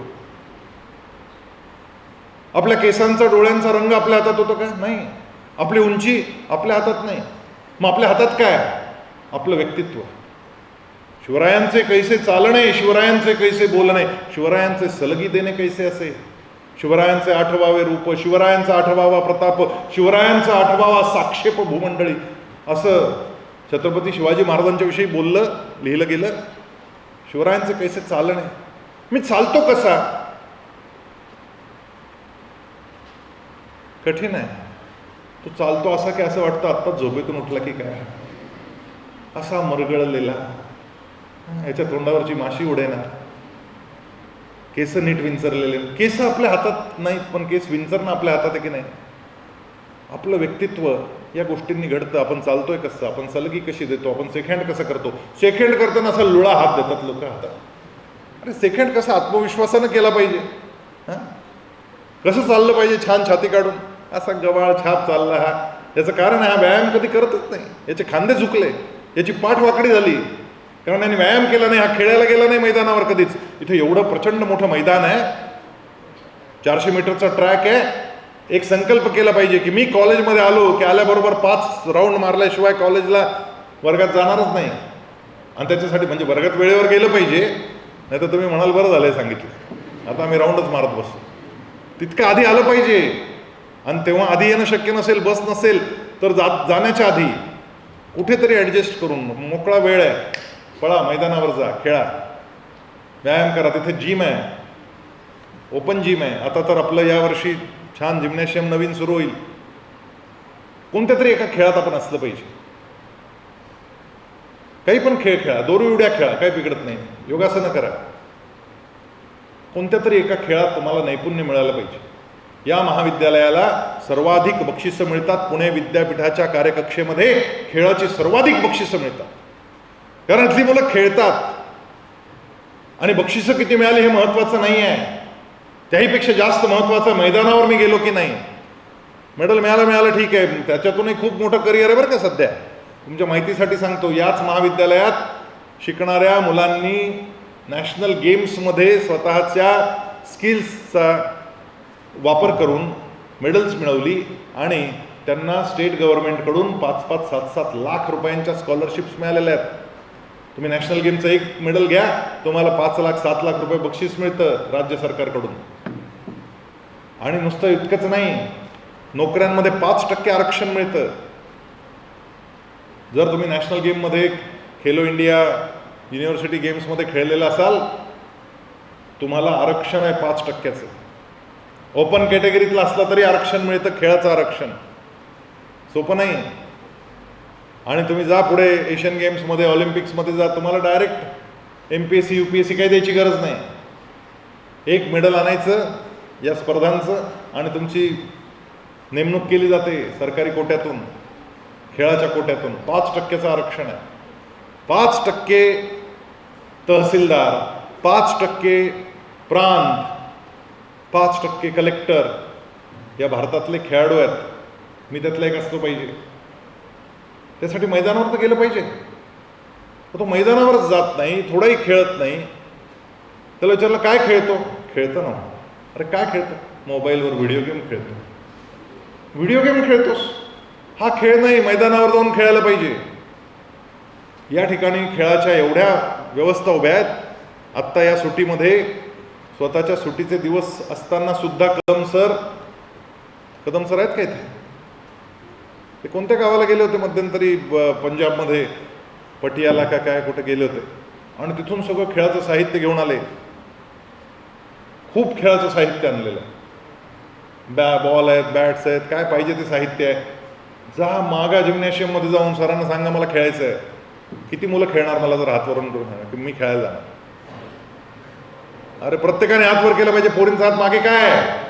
आपल्या केसांचा डोळ्यांचा रंग आपल्या हातात होतो का? नाही. आपली उंची आपल्या हातात नाही. मग आपल्या हातात काय? आपलं व्यक्तित्व. शिवरायांचे कैसे चालणे, शिवरायांचे कैसे बोलणे, शिवरायांचे सलगी देणे कैसे असे, शिवरायांचे 8वावे रूप, शिवरायांचा 8वावा प्रताप, शिवरायांचा 8वावा साक्षेप भूमंडळी, असं छत्रपती शिवाजी महाराजांच्या विषयी लिहिलं गेलं. शिवरायांचे कैसे चालणे. मी चालतो कसा? कठीण आहे. तो चालतो असा की असं वाटतं आत्ताच झोपेतून उठला की काय, असा मरगळलेला, याच्या तोंडावरची माशी उडेना, केस नीट विंचरलेले. केस आपल्या हातात नाहीत, पण केस विंचरणं आपल्या हातात आहे की नाही? आपलं व्यक्तित्व या गोष्टींनी घडतं. आपण चालतोय कसं, आपण सलगी कशी देतो, आपण सेकंड कसं करतो. सेकंड करताना असा लुळा हात देतात लोक हातात. अरे सेकंड कसं आत्मविश्वासानं केला पाहिजे, कसं चाललं पाहिजे छान छाती काढून, असा गवाळ छाप चालला हा. याचं कारण हा व्यायाम कधी करतच नाही. याचे खांदे झुकले, याची पाठ वाकडी झाली, कारण याने व्यायाम केला नाही. हा खेळायला गेला नाही मैदानावर कधीच. इथे एवढं प्रचंड मोठं मैदान आहे, 400 मीटरचा ट्रॅक आहे. एक संकल्प केला पाहिजे की मी कॉलेजमध्ये आलो की आल्याबरोबर 5 राऊंड मारल्याशिवाय कॉलेजला वर्गात जाणारच नाही. आणि त्याच्यासाठी म्हणजे वर्गात वेळेवर गेलं पाहिजे, नाही तर तुम्ही म्हणाल बरं झालंय सांगितलं, आता आम्ही राऊंडच मारत बसतो. तितकं आधी आलं पाहिजे. आणि तेव्हा आधी येणं शक्य नसेल, बस नसेल, तर जाण्याच्या आधी कुठेतरी ॲडजस्ट करून मोकळा वेळ आहे, पळा, मैदानावर जा, खेळा, व्यायाम करा. तिथे जिम आहे, ओपन जिम आहे. आता तर आपलं यावर्षी छान जिम्नॅशियम नवीन सुरू होईल. कोणत्या तरी एका खेळात आपण असलं पाहिजे. काही पण खेळ खेळा, दोरी उड्या खेळा, काही बिघडत नाही. योगासनं करा. कोणत्या तरी एका खेळात तुम्हाला नैपुण्य मिळालं पाहिजे. या महाविद्यालयाला सर्वाधिक बक्षिसं मिळतात. पुणे विद्यापीठाच्या कार्यकक्षेमध्ये खेळाची सर्वाधिक बक्षिसं मिळतात, कारण इथली मुलं खेळतात. आणि बक्षिसं किती मिळाली हे महत्त्वाचं नाही आहे, त्याहीपेक्षा जास्त महत्त्वाचं मैदानावर मी गेलो की नाही. मेडल मिळालं ठीक आहे, त्याच्यातूनही खूप मोठं करिअर आहे बरं का. सध्या तुमच्या माहितीसाठी सांगतो, याच महाविद्यालयात शिकणाऱ्या मुलांनी नॅशनल गेम्समध्ये स्वतःच्या स्किल्सचा वापर करून मेडल्स मिळवली आणि त्यांना स्टेट गव्हर्नमेंटकडून 5-5, 7-7 लाख रुपयांच्या स्कॉलरशिप्स मिळालेल्या आहेत. तुम्ही नॅशनल गेमचं एक मेडल घ्या, तुम्हाला 5 लाख 7 लाख रुपये बक्षीस मिळतं राज्य सरकारकडून. आणि नुसतं इतकंच नाही, नोकऱ्यांमध्ये 5% आरक्षण मिळतं. जर तुम्ही नॅशनल गेममध्ये खेलो इंडिया युनिव्हर्सिटी गेम्समध्ये खेळलेलं असाल, तुम्हाला आरक्षण आहे 5%चं. ओपन कॅटेगरीतला असला तरी आरक्षण मिळतं, खेळाचं आरक्षण. सोपं नाही. आणि तुम्ही जा पुढे एशियन गेम्समध्ये, ऑलिम्पिक्समध्ये जा, तुम्हाला डायरेक्ट MPSC UPSC काही द्यायची गरज नाही. एक मेडल आणायचं या स्पर्धांचं आणि तुमची नेमणूक केली जाते सरकारी कोट्यातून, खेळाच्या कोट्यातून. 5%चं आरक्षण आहे. 5% तहसीलदार, 5% प्रांत, 5% कलेक्टर या भारतातले खेळाडू आहेत. मी त्यातला एक असलो पाहिजे. त्यासाठी मैदानावर तर गेलं पाहिजे. तो मैदानावरच जात नाही, थोडाही खेळत नाही. त्याला विचारलं काय खेळतो, खेळतो ना. अरे काय खेळतो? मोबाईलवर व्हिडिओ गेम खेळतो. व्हिडिओ गेम खेळतोस, हा खेळ नाही, मैदानावर जाऊन खेळायला पाहिजे. या ठिकाणी खेळाच्या एवढ्या व्यवस्था उभ्या आहेत. आत्ता या सुट्टीमध्ये स्वतःच्या सुट्टीचे दिवस असताना सुद्धा कदम सर आहेत काय ते कोणत्या गावाला गेले होते मध्यंतरी, पंजाबमध्ये पटियाला का काय कुठे गेले होते, आणि तिथून सगळं खेळाचं साहित्य घेऊन आले. खूप खेळाचं साहित्य आणलेलं आहे. बॉल आहेत, बॅट्स आहेत, काय पाहिजे ते साहित्य आहे. जा मागा जिम्नॅशियममध्ये जाऊन सरांना सांगा मला खेळायचं आहे. किती मुलं खेळणार मला जर हातवरून करून सांगा की मी खेळायला जाणार. अरे प्रत्येकाने हात वर केला पाहिजे. पोरींचा हात मागे काय आहे?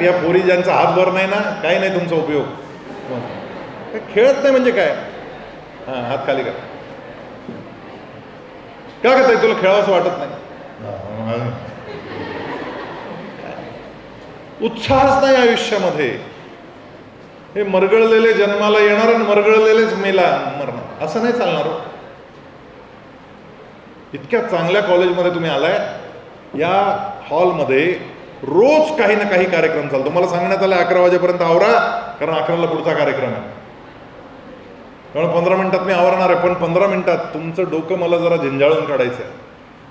या पोरी ज्यांचा हात वर नाही ना, काही नाही तुमचा उपयोग. खेळत नाही म्हणजे काय? हां, हात खाली का करताय? तुला खेळावंसं वाटत नाही? उत्साहच नाही आयुष्यामध्ये. हे मरगळलेले जन्माला येणार आणि मरगळलेलेच मरणार, असं नाही चालणार. इतक्या चांगल्या कॉलेजमध्ये तुम्ही आलाय, या हॉलमध्ये रोज काही ना काही कार्यक्रम चालतो. मला सांगण्यात आलं 11 वाजेपर्यंत आवरा, कारण 11ला पुढचा कार्यक्रम आहे. कारण 15 मिनिटात मी आवरणार आहे, पण 15 मिनिटात तुमचं डोकं मला जरा झिंजाळून काढायचं आहे.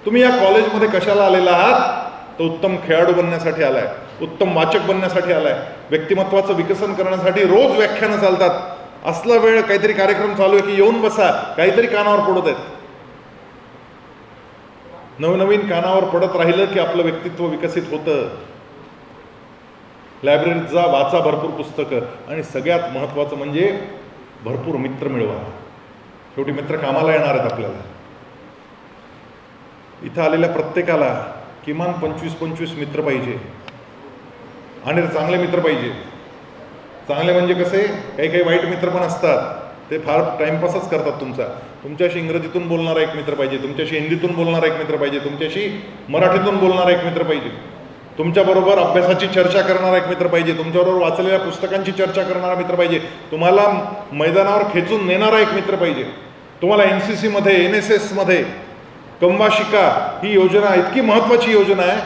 तुम्ही या कॉलेजमध्ये कशाला आलेला आहात? तर उत्तम खेळाडू बनण्यासाठी आलाय, उत्तम वाचक बनण्यासाठी आलाय, व्यक्तिमत्वाचं विकसन करण्यासाठी. रोज व्याख्यानं चालतात. असला वेळ काहीतरी कार्यक्रम चालू आहे की येऊन बसा, काहीतरी कानावर पडत आहेत. नवनवीन कानावर पडत राहिलं की आपलं व्यक्तित्व विकसित होतं. लायब्ररीत जा, वाचा भरपूर पुस्तकं, आणि सगळ्यात महत्त्वाचं म्हणजे भरपूर मित्र मिळवा. शेवटी मित्र कामाला येणार आहेत आपल्याला. इथं आलेल्या प्रत्येकाला किमान 25-25 मित्र पाहिजे, आणि चांगले मित्र पाहिजे. चांगले म्हणजे कसे? काही काही वाईट मित्र पण असतात, ते फार टाइमपासच करतात तुमचा. तुमच्याशी इंग्रजीतून बोलणारा एक मित्र पाहिजे, तुमच्याशी हिंदीतून बोलणारा एक मित्र पाहिजे, तुमच्याशी मराठीतून बोलणारा एक मित्र पाहिजे, तुमच्याबरोबर अभ्यासाची चर्चा करणारा एक मित्र पाहिजे, तुमच्याबरोबर वाचलेल्या पुस्तकांची चर्चा करणारा मित्र पाहिजे, तुम्हाला मैदानावर खेचून नेणारा एक मित्र पाहिजे. तुम्हाला NCC मध्ये, NSS मध्ये कमवा शिका ही योजना इतकी महत्त्वाची योजना आहे.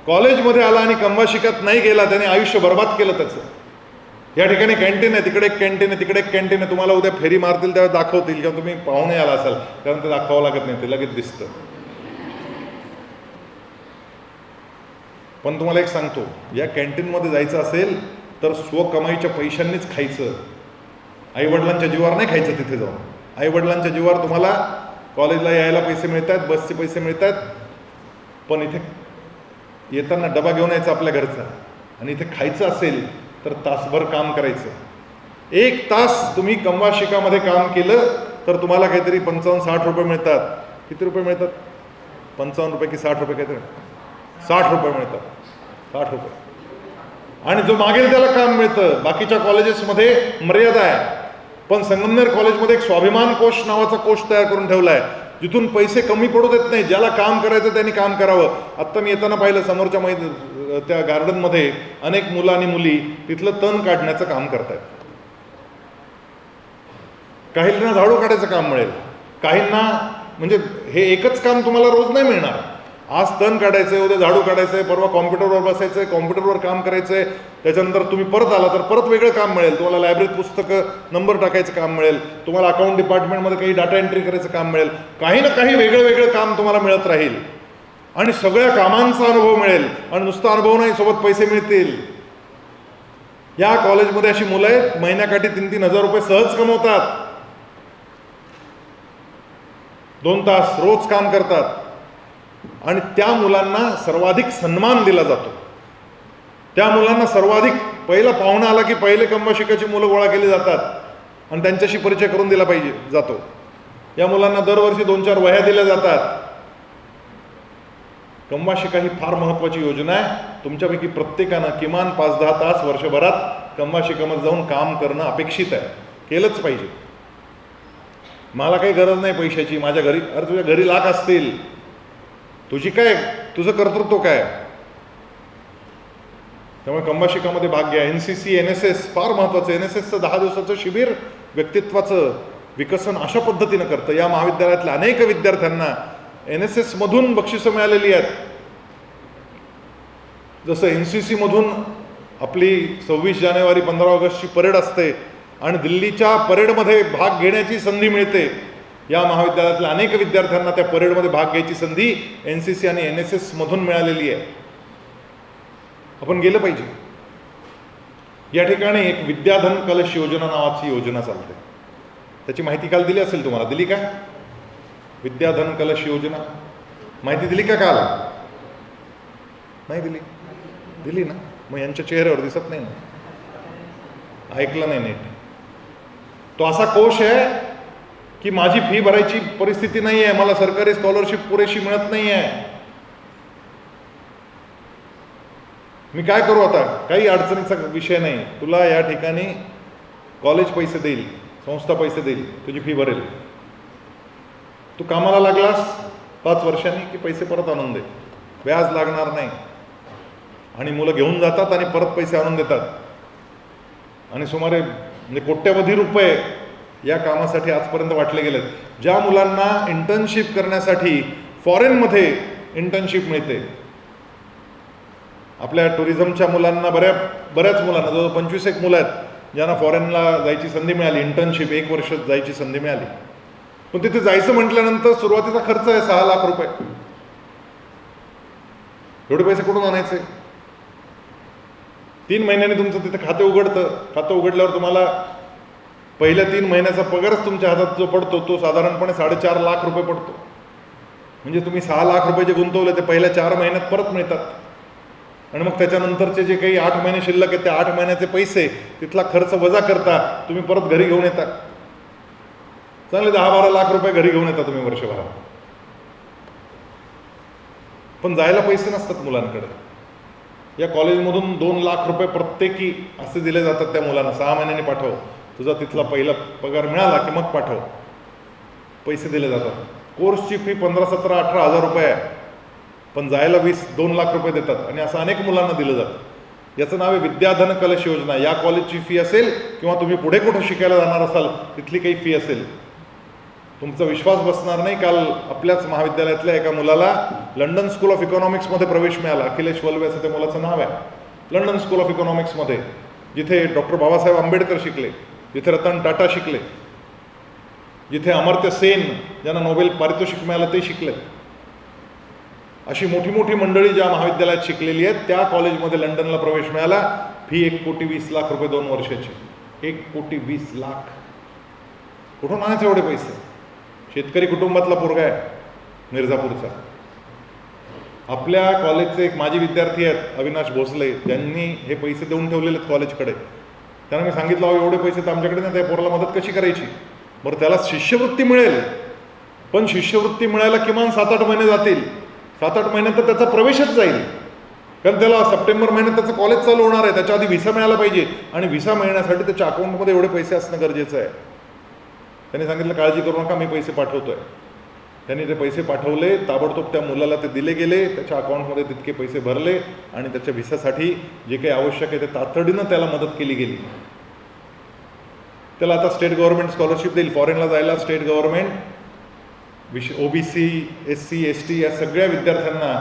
कॉलेजमध्ये आला आणि कमवा शिकत नाही गेला, त्याने आयुष्य बर्बाद केलं त्याचं. या ठिकाणी कॅन्टीन आहे, तिकडे एक कॅन्टीन आहे, तिकडे एक कॅन्टीन आहे. तुम्हाला उद्या फेरी मारतील तेव्हा दाखवतील, किंवा तुम्ही पाहुणे आला असाल कारण ते दाखवावं लागत नाही, ते लगेच दिसतं. पण तुम्हाला एक सांगतो, या कॅन्टीनमध्ये जायचं असेल तर स्वकमाईच्या पैशांनीच खायचं. आईवडिलांच्या जीवावर नाही खायचं. तिथे जाऊन आईवडिलांच्या जीवावर तुम्हाला कॉलेजला यायला पैसे मिळत आहेत, बसचे पैसे मिळत आहेत, पण इथे येताना डबा घेऊन यायचा आपल्या घरचा, आणि इथे खायचं असेल तर तासभर काम करायचं. 1 तास तुम्ही कमवा शिकामध्ये काम केलं तर तुम्हाला काहीतरी 55-60 रुपये मिळतात. किती रुपये मिळतात? 55 रुपये की 60 रुपये? काहीतरी 60 रुपये मिळतात. 60 रुपये. आणि जो मागेल त्याला काम मिळतं. बाकीच्या कॉलेजेसमध्ये मर्यादा आहे, पण संगमनेर कॉलेजमध्ये एक स्वाभिमान कोश नावाचा कोश तयार करून ठेवला आहे, जिथून पैसे कमी पडू देत नाही. ज्याला काम करायचं त्यांनी काम करावं. आत्ता मी येताना पाहिलं समोरच्या त्या गार्डनमध्ये अनेक मुलं आणि मुली तिथलं तण काढण्याचं काम करतायत. काहींना झाडू काढायचं काम मिळेल, काहींना म्हणजे हे एकच काम तुम्हाला रोज नाही मिळणार. आज तण काढायचंय, उद्या झाडू काढायचंय, परवा कॉम्प्युटरवर बसायचंय, कॉम्प्युटरवर काम करायचंय, त्याच्यानंतर तुम्ही परत आला तर परत वेगळं काम मिळेल. तुम्हाला लायब्ररीत पुस्तकं नंबर टाकायचं काम मिळेल, तुम्हाला अकाउंट डिपार्टमेंटमध्ये काही डाटा एंट्री करायचं काम मिळेल. काही ना काही वेगळं वेगळं काम तुम्हाला मिळत राहील, आणि सगळ्या कामांचा अनुभव मिळेल. आणि नुसता अनुभव नाही, सोबत पैसे मिळतील. या कॉलेजमध्ये अशी मुलं आहेत महिन्याकाठी 3-3 हजार रुपये सहज कमवतात. 2 तास रोज काम करतात, आणि त्या मुलांना सर्वाधिक सन्मान दिला जातो. त्या मुलांना सर्वाधिक, पहिला पाहुणा आला की पहिले कमवा शिकायची मुलं गोळा केली जातात, आणि त्यांच्याशी परिचय करून दिला पाहिजे जातो. या मुलांना दरवर्षी 2-4 वह्या दिल्या जातात. कमवा शिका ही फार महत्त्वाची योजना आहे. तुमच्यापैकी प्रत्येकानं किमान 5-10 तास वर्षभरात कमवा शिकामध्ये जाऊन काम करणं अपेक्षित आहे. केलंच पाहिजे. मला काही गरज नाही पैशाची, माझ्या घरी, अरे तुझ्या घरी लाख असतील, तुझी काय, तुझं कर्तृत्व काय? त्यामुळे कमवा शिकामध्ये भाग घ्या. NCC, NSS फार महत्त्वाचं. NSSचं 10 दिवसाचं शिबिर व्यक्तित्वाचं विकसन अशा पद्धतीनं करतं. या महाविद्यालयातल्या अनेक विद्यार्थ्यांना NSS मधून बक्षिसं मिळालेली आहेत. जसं NCCमधून आपली 26 जानेवारी 15 ऑगस्टची परेड असते आणि दिल्लीच्या परेडमध्ये भाग घेण्याची संधी मिळते, या महाविद्यालयातल्या अनेक विद्यार्थ्यांना त्या परेडमध्ये भाग घ्यायची संधी NCC आणि NSS मधून मिळालेली आहे. आपण गेलं पाहिजे. या ठिकाणी एक विद्याधन कलश योजना नावाची योजना चालते. त्याची माहिती काल दिली असेल तुम्हाला, दिली का? विद्याधन कलश योजना माहिती दिली का काल? नाही दिली? दिली ना? मग यांच्या चेहऱ्यावर दिसत नाही ना, ऐकलं नाही नीट. तो असा कोश आहे की माझी फी भरायची परिस्थिती नाही आहे, मला सरकारी स्कॉलरशिप पुरेशी मिळत नाही आहे, मी काय करू आता? काही अडचणीचा विषय नाही. तुला या ठिकाणी कॉलेज पैसे देईल, संस्था पैसे देईल, तुझी फी भरेल. तू कामाला लागलास 5 वर्षांनी की पैसे परत आणून दे, व्याज लागणार नाही. आणि मुलं घेऊन जातात आणि परत पैसे आणून देतात. आणि सुमारे म्हणजे कोट्यवधी रुपये या कामासाठी आजपर्यंत वाटले गेलेत. ज्या मुलांना इंटर्नशिप करण्यासाठी फॉरेनमध्ये इंटर्नशिप मिळते, आपल्या टुरिझमच्या मुलांना बऱ्याच मुलांना, जवळ 25 मुलं आहेत ज्यांना फॉरेनला जायची संधी मिळाली, इंटर्नशिप 1 वर्ष जायची संधी मिळाली. पण तिथे जायचं म्हटल्यानंतर सुरुवातीचा खर्च आहे 6 लाख रुपये. एवढे पैसे कुठून आणायचे? 3 महिन्यांनी तुमचं तिथे खाते उघडतं. खातं उघडल्यावर तुम्हाला पहिल्या 3 महिन्याचा पगारच तुमच्या हातात जो पडतो तो साधारणपणे 4.5 लाख रुपये पडतो. म्हणजे तुम्ही 6 लाख रुपये जे गुंतवले ते पहिल्या 4 महिन्यात परत मिळतात. आणि मग त्याच्यानंतरचे जे काही 8 महिने शिल्लक आहेत, त्या 8 महिन्याचे पैसे तिथला खर्च वजा करता तुम्ही परत घरी घेऊन येता. चांगले 10-12 लाख रुपये घरी घेऊन येता तुम्ही वर्षभरात. पण जायला पैसे नसतात मुलांकडे. या कॉलेजमधून 2 लाख रुपये प्रत्येकी असे दिले जातात त्या मुलांना. 6 महिन्यांनी पाठव, तुझा तिथला पहिला पगार मिळाला की मग पाठव, पैसे दिले जातात. कोर्सची फी 15, 17, 18 हजार रुपये आहे, पण जायला 2 लाख रुपये देतात. आणि असं अनेक मुलांना दिलं जातं. याचं नाव आहे विद्याधन कलश योजना. या कॉलेजची फी असेल किंवा तुम्ही पुढे कुठे शिकायला जाणार असाल तिथली काही फी असेल, तुमचा विश्वास बसणार नाही. काल आपल्याच महाविद्यालयातल्या एका मुलाला लंडन स्कूल ऑफ इकॉनॉमिक्समध्ये प्रवेश मिळाला. अखिलेश वल्वे असं त्या मुलाचं नाव आहे. लंडन स्कूल ऑफ इकॉनॉमिक्समध्ये, जिथे डॉक्टर बाबासाहेब आंबेडकर शिकले, जिथे रतन टाटा शिकले, जिथे अमर्त्य सेन ज्यांना नोबेल पारितोषिक मिळालं ते शिकले. अशी मोठी मोठी मंडळी ज्या महाविद्यालयात शिकलेली आहेत त्या कॉलेजमध्ये लंडनला प्रवेश मिळाला. फी 1,20,00,000 रुपये 2 वर्षाची. 1,20,00,000. कुठून आणायचे एवढे पैसे? शेतकरी कुटुंबातला पोरगा आहे मिर्झापूरचा. आपल्या कॉलेजचे एक माजी विद्यार्थी आहेत अविनाश भोसले, त्यांनी हे पैसे देऊन ठेवलेले आहेत कॉलेजकडे. त्यांना मी सांगितलं, अहो एवढे पैसे तर आमच्याकडे नाही, त्या पोराला मदत कशी करायची? बरं, त्याला शिष्यवृत्ती मिळेल, पण शिष्यवृत्ती मिळायला किमान 7-8 महिने जातील. 7-8 महिन्यात तर त्याचा प्रवेशच जाईल, कारण त्याला सप्टेंबर महिन्यात त्याचं कॉलेज चालू होणार आहे. त्याच्या आधी व्हिसा मिळायला पाहिजे, आणि व्हिसा मिळण्यासाठी त्याच्या अकाउंटमध्ये एवढे पैसे असणं गरजेचं आहे. त्यांनी सांगितलं, काळजी करू नका, मी पैसे पाठवतोय. त्यांनी ते पैसे पाठवले. ताबडतोब त्या मुलाला ते दिले गेले. त्याच्या अकाउंटमध्ये तितके पैसे भरले आणि त्याच्या व्हिसासाठी जे काही आवश्यक आहे ते तातडीनं त्याला मदत केली गेली. त्याला आता स्टेट गव्हर्नमेंट स्कॉलरशिप देईल. फॉरेनला जायला state government OBC, SC, ST या सगळ्या विद्यार्थ्यांना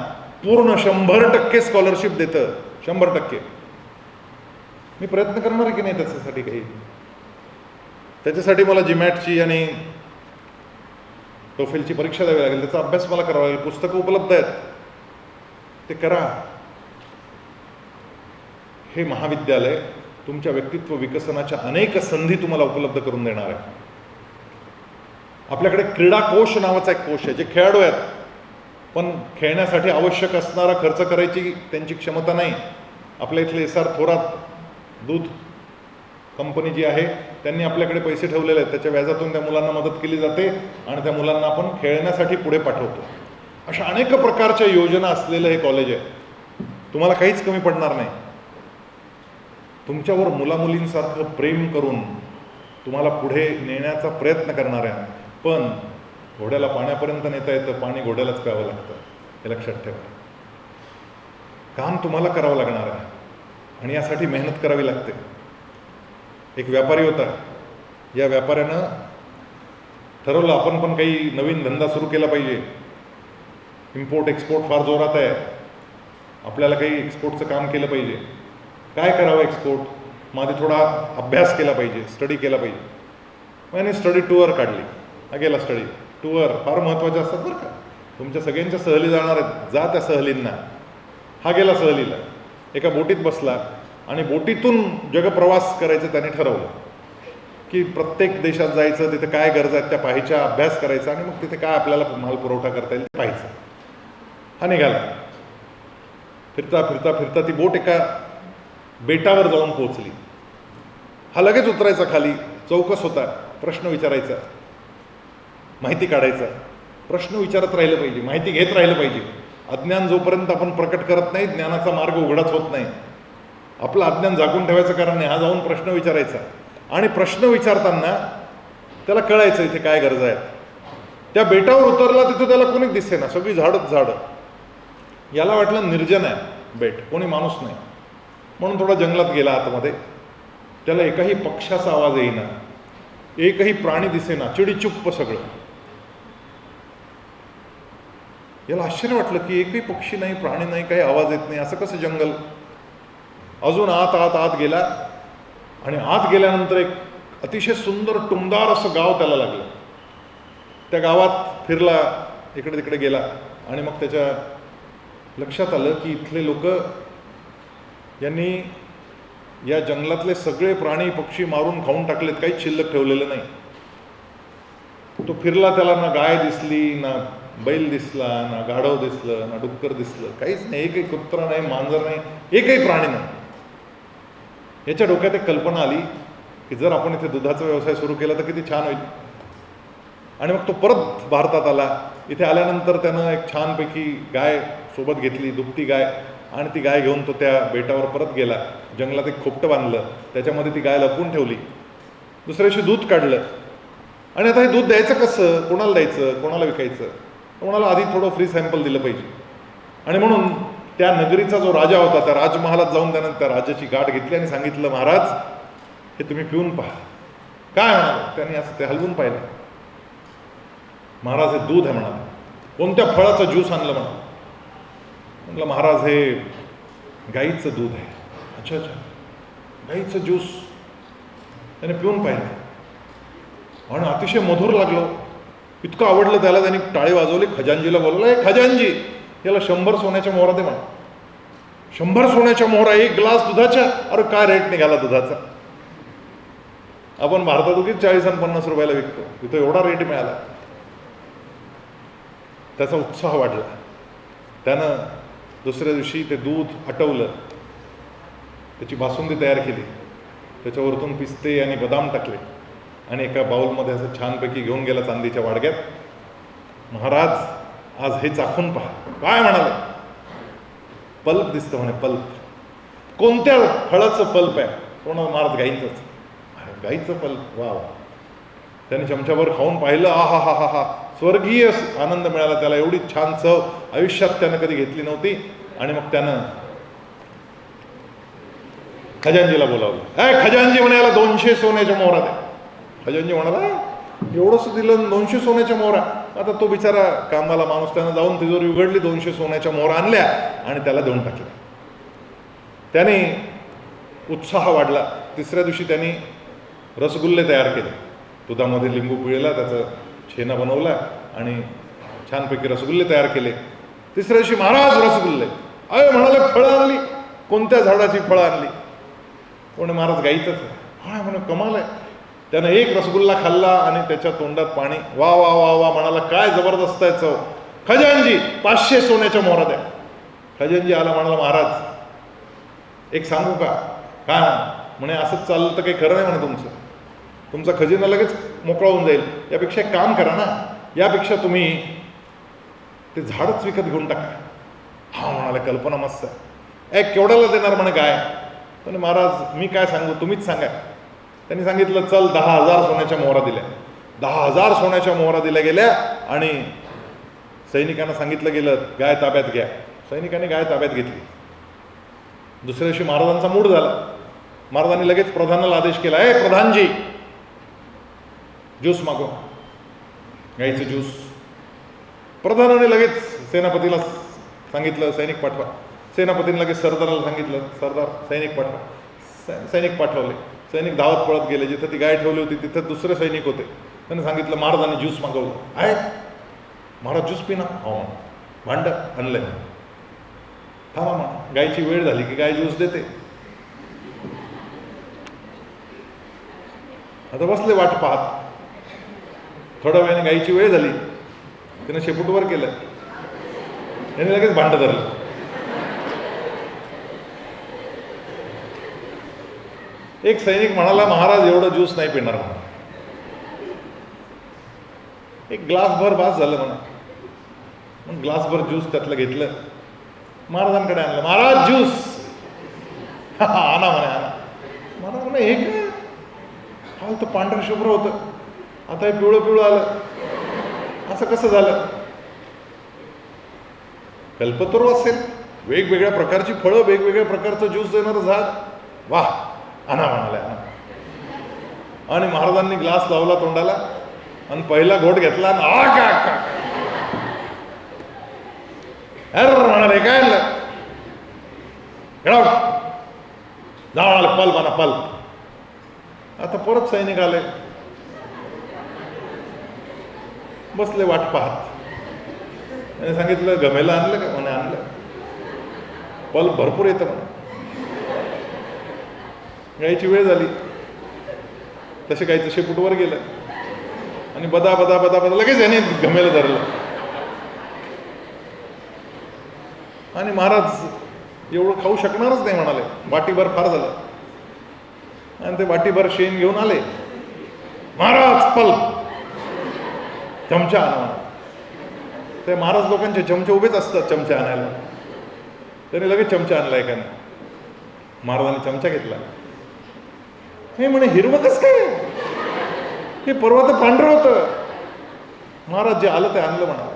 पूर्ण 100% स्कॉलरशिप देतं. 100%. मी प्रयत्न करणार आहे की नाही त्याच्यासाठी काही. त्याच्यासाठी मला GMATची आणि TOEFLची परीक्षा द्यावी लागेल, त्याचा अभ्यास मला करावा लागेल. पुस्तकं उपलब्ध आहेत, ते करा. हे महाविद्यालय तुमच्या व्यक्तित्व विकसनाच्या अनेक संधी तुम्हाला उपलब्ध करून देणार आहे. आपल्याकडे क्रीडा कोश नावाचा एक कोश आहे. जे खेळाडू आहेत पण खेळण्यासाठी आवश्यक असणारा खर्च करायची त्यांची क्षमता नाही. आपल्या इथले SR थोरात दूध कंपनी जी आहे त्यांनी आपल्याकडे पैसे ठेवलेले आहेत. त्याच्या व्याजातून त्या मुलांना मदत केली जाते आणि त्या मुलांना आपण खेळण्यासाठी पुढे पाठवतो. अशा अनेक प्रकारच्या योजना असलेलं हे कॉलेज आहे. तुम्हाला काहीच कमी पडणार नाही. तुमच्यावर मुलामुलींसारखं प्रेम करून तुम्हाला पुढे नेण्याचा प्रयत्न करणार आहे. पण घोड्याला पाण्यापर्यंत नेता येतं, पाणी घोड्यालाच प्यावं लागतं, हे लक्षात ठेवा. काम तुम्हाला करावं लागणार आहे आणि यासाठी मेहनत करावी लागते. एक व्यापारी होता. या व्यापाऱ्यानं ठरवलं आपण पण काही नवीन धंदा सुरू केला पाहिजे. इम्पोर्ट एक्सपोर्ट फार जोरात आहे. आपल्याला काही एक्सपोर्टचं काम केलं पाहिजे. काय करावं एक्सपोर्ट? मग आधी थोडा अभ्यास केला पाहिजे, स्टडी केला पाहिजे. मग याने स्टडी टूअर काढली. हा गेला स्टडी टूअर. फार महत्त्वाचे असतात बरं का. तुमच्या सगळ्यांच्या सहली जाणार आहेत, जा त्या सहलींना. हा गेला सहलीला, एका बोटीत बसला आणि बोटीतून जगप्रवास करायचं त्याने ठरवलं, की प्रत्येक देशात जायचं, तिथे काय गरजा आहेत त्या पाहायच्या, अभ्यास करायचा आणि मग तिथे काय आपल्याला माल पुरवठा करता येईल ते पाहायचं. हा निघाला. फिरता फिरता फिरता ती बोट एका बेटावर जाऊन पोहोचली. हा लगेच उतरायचा खाली, चौकस होता, प्रश्न विचारायचा, माहिती काढायचा, प्रश्न विचारत राहिलं पाहिजे, माहिती घेत राहिलं पाहिजे. अज्ञान जोपर्यंत आपण प्रकट करत नाही, ज्ञानाचा मार्ग उघडाच होत नाही. आपलं अज्ञान जागून ठेवायचं कारण नाही. हा जाऊन प्रश्न विचारायचा आणि प्रश्न विचारताना त्याला कळायचं इथे काय गरजा आहेत. त्या बेटावर उतरला, तिथं त्याला कोणीच दिसे ना, सगळी झाडच झाडं. याला वाटलं निर्जन आहे बेट, कोणी माणूस नाही, म्हणून थोडा जंगलात गेला आतमध्ये. त्याला एकाही पक्षाचा आवाज येईना, एकही प्राणी दिसेना, चिडीचुप्प सगळं. याला आश्चर्य वाटलं की एकही पक्षी नाही, प्राणी नाही, काही आवाज येत नाही, असं कसं जंगल. अजून आत आत आत गेला आणि आत गेल्यानंतर एक अतिशय सुंदर टुमदार असं गाव त्याला लागलं. त्या गावात फिरला, इकडे तिकडे गेला आणि मग त्याच्या लक्षात आलं की इथले लोक यांनी या जंगलातले सगळे प्राणी पक्षी मारून खाऊन टाकलेत, काहीच शिल्लक ठेवलेलं नाही. तो फिरला, त्याला ना गाय दिसली, ना बैल दिसला, ना गाढव दिसलं, ना डुक्कर दिसलं, काहीच नाही. एकही कुत्रा नाही, मांजर नाही, एकही प्राणी नाही. याच्या डोक्यात एक कल्पना आली की जर आपण इथे दुधाचा व्यवसाय सुरू केला तर किती छान होईल. आणि मग तो परत भारतात आला. इथे आल्यानंतर त्यानं एक छानपैकी गाय सोबत घेतली, दुभती गाय, आणि ती गाय घेऊन तो त्या बेटावर परत गेला. जंगलात एक खोपटं बांधलं, त्याच्यामध्ये ती गाय लपवून ठेवली. दुसऱ्या दिवशी दूध काढलं आणि आता हे दूध द्यायचं कसं, कोणाला द्यायचं, कोणाला विकायचं. कोणाला आधी थोडं फ्री सॅम्पल दिलं पाहिजे. आणि म्हणून त्या नगरीचा जो राजा होता, त्या राजमहालात जाऊन त्यानं त्या राजाची गाठ घेतली आणि सांगितलं, महाराज हे तुम्ही पिऊन पहा. काय म्हणाल? त्यांनी असं ते हलवून पाहिलं. महाराज हे दूध आहे म्हणाल. कोणत्या फळाचं ज्यूस आणलं म्हणा. म्हटलं महाराज हे गाईचं दूध आहे. अच्छा अच्छा, गाईचं ज्यूस. त्याने पिऊन पाहिलं आणि अतिशय मधुर लागलं, इतकं आवडलं त्याला. त्यांनी टाळी वाजवली, खजांजीला बोलवलं, हे खजांजी याला 100 सोन्याच्या मोहरा दे म्हणा. 100 सोन्याच्या मोहरा, एक ग्लास दुधाच्या. अरे काय रेट निघाला दुधाचा. आपण भारतात उगीच 40 आणि 50 रुपयाला विकतो, तिथं एवढा रेट मिळाला. त्याचा उत्साह वाढला. त्यानं दुसऱ्या दिवशी ते दूध आटवलं, त्याची बासुंदी तयार केली, त्याच्यावरतून पिस्ते आणि बदाम टाकले आणि एका बाउलमध्ये असं छानपैकी घेऊन गेला चांदीच्या वाडग्यात. महाराज आज हे चाखून पहा. काय म्हणाले? पल्प दिसतं म्हणे, पल्प. कोणत्या फळाचं पल्प आहे? कोणाला? महाराज गाईचंच. गाईचं पल्प, वा वा. त्याने चमच्याभर खाऊन पाहिलं, आ हा हा हा हा, स्वर्गीय आनंद मिळाला त्याला. एवढी छान चव आयुष्यात त्यानं कधी घेतली नव्हती. आणि मग त्यानं खजांजीला बोलावलं. खजांजी म्हणाला 200 सोन्याच्या मोहरा द्या. खजांजी म्हणाला एवढंच दिलं, 200 सोन्याच्या मोहरा. आता तो बिचारा कामाला माणूस, त्यानं जाऊन तिजोरी उघडली, 200 सोन्याच्या मोहरा आणल्या आणि त्याला देऊन टाकल्या. त्याने उत्साह वाढला. तिसऱ्या दिवशी त्यांनी रसगुल्ले तयार केले. दुधामध्ये लिंबू पिळला, त्याचं छेना बनवला आणि छानपैकी रसगुल्ले तयार केले. तिसऱ्या दिवशी महाराज रसगुल्ले. अरे म्हणाले फळं आणली. कोणत्या झाडाची फळं आणली? कोणी? महाराज गाईचंच आहे. हा म्हणे कमाल आहे. त्यानं एक रसगुल्ला खाल्ला आणि त्याच्या तोंडात पाणी. वा वा वा वा म्हणाला, काय जबरदस्त आहे चव. खजांजी 500 सोन्याच्या मोहरा द्या. खजांजी आला, म्हणाला महाराज एक सांगू का? काय म्हणे? असंच चाललं तर काही खरं नाही म्हणे तुमचं. तुमचा खजिना लगेच मोकळा होऊन जाईल. यापेक्षा एक काम करा ना, यापेक्षा तुम्ही ते झाडच विकत घेऊन टाका. हा म्हणाले कल्पना मस्त आहे. केवढ्याला देणार म्हणे गाय? म्हणे महाराज मी काय सांगू, तुम्हीच सांगा. त्यांनी सांगितलं चल 10,000 सोन्याच्या मोहरा दिल्या. 10,000 सोन्याच्या मोहरा दिल्या गेल्या आणि सैनिकांना सांगितलं गेलं गाय ताब्यात घ्या. सैनिकांनी गाय ताब्यात घेतली. दुसऱ्या दिवशी महाराजांचा मूड झाला. महाराजांनी लगेच प्रधानाला आदेश केला, प्रधानजी ज्यूस मागव, गाईचं ज्यूस. प्रधानाने लगेच सेनापतीला सांगितलं, सैनिक पाठवा. सेनापतींनी लगेच सरदाराला सांगितलं, सरदार सैनिक पाठवा. सैनिक पाठवले. सैनिक धावत पळत गेले. जिथं ती गाय ठेवली होती तिथं दुसरे सैनिक होते. त्यांनी सांगितलं महाराजांनी ज्यूस मागवलं. आहे महाराज ज्यूस पिना? हो. भांड आणलंय. थांबा मग, गायची वेळ झाली की गाय ज्यूस देते. आता बसले वाट पाहत. थोड्या वेळाने गायची वेळ झाली. त्यानं शेपूटवर केलं. त्याने लगेच भांड धरलं. एक सैनिक म्हणाला, महाराज एवढं ज्यूस नाही पिणार म्हणा, एक ग्लासभर बास झालं म्हणा. मग ग्लासभर ज्यूस त्यातलं घेतलं, महाराजांकडे आणलं. महाराज ज्यूस. आणा म्हणे, आणा. महाराज म्हणे हे काय? हा तर पांढरं शुभ्र होतं, आता हे पिवळं पिवळं आलं, असं कसं झालं? कल्पतरू असेल, वेगवेगळ्या प्रकारची फळं, वेगवेगळ्या प्रकारचं ज्यूस देणारं झाड. वाह, आणा म्हणाले, आणा. आणि महाराजांनी ग्लास लावला तोंडाला आणि पहिला घोट घेतला आणि म्हणाले काय आणलं? जा म्हणाले, पल्प आणा, पल्प. आता परत सैनिक आले. बसले वाट पाहत. त्याने सांगितलं गमेला आणलं का? म्हणे आणलं. पल्प भरपूर येतं म्हणे. गायची वेळ झाली. तसे गायचं शेपूटवर गेलं आणि बदा बदा बदा बदा लगेच याने गमेला धरलं. आणि महाराज एवढं खाऊ शकणारच नाही म्हणाले, वाटीभर फार झालं. आणि ते वाटीभर शेण घेऊन आले. महाराज पल्प, चमचा आणा म्हणा. ते महाराज लोकांचे चमचे उभेच असतात चमचे आणायला. त्याने लगेच चमचा आणला एकाने. महाराजांनी चमचा घेतला. हे म्हणे हिरवं कसं काय? हे परवा तर पांढरं होतं. महाराज जे आलं ते आणलं म्हणा.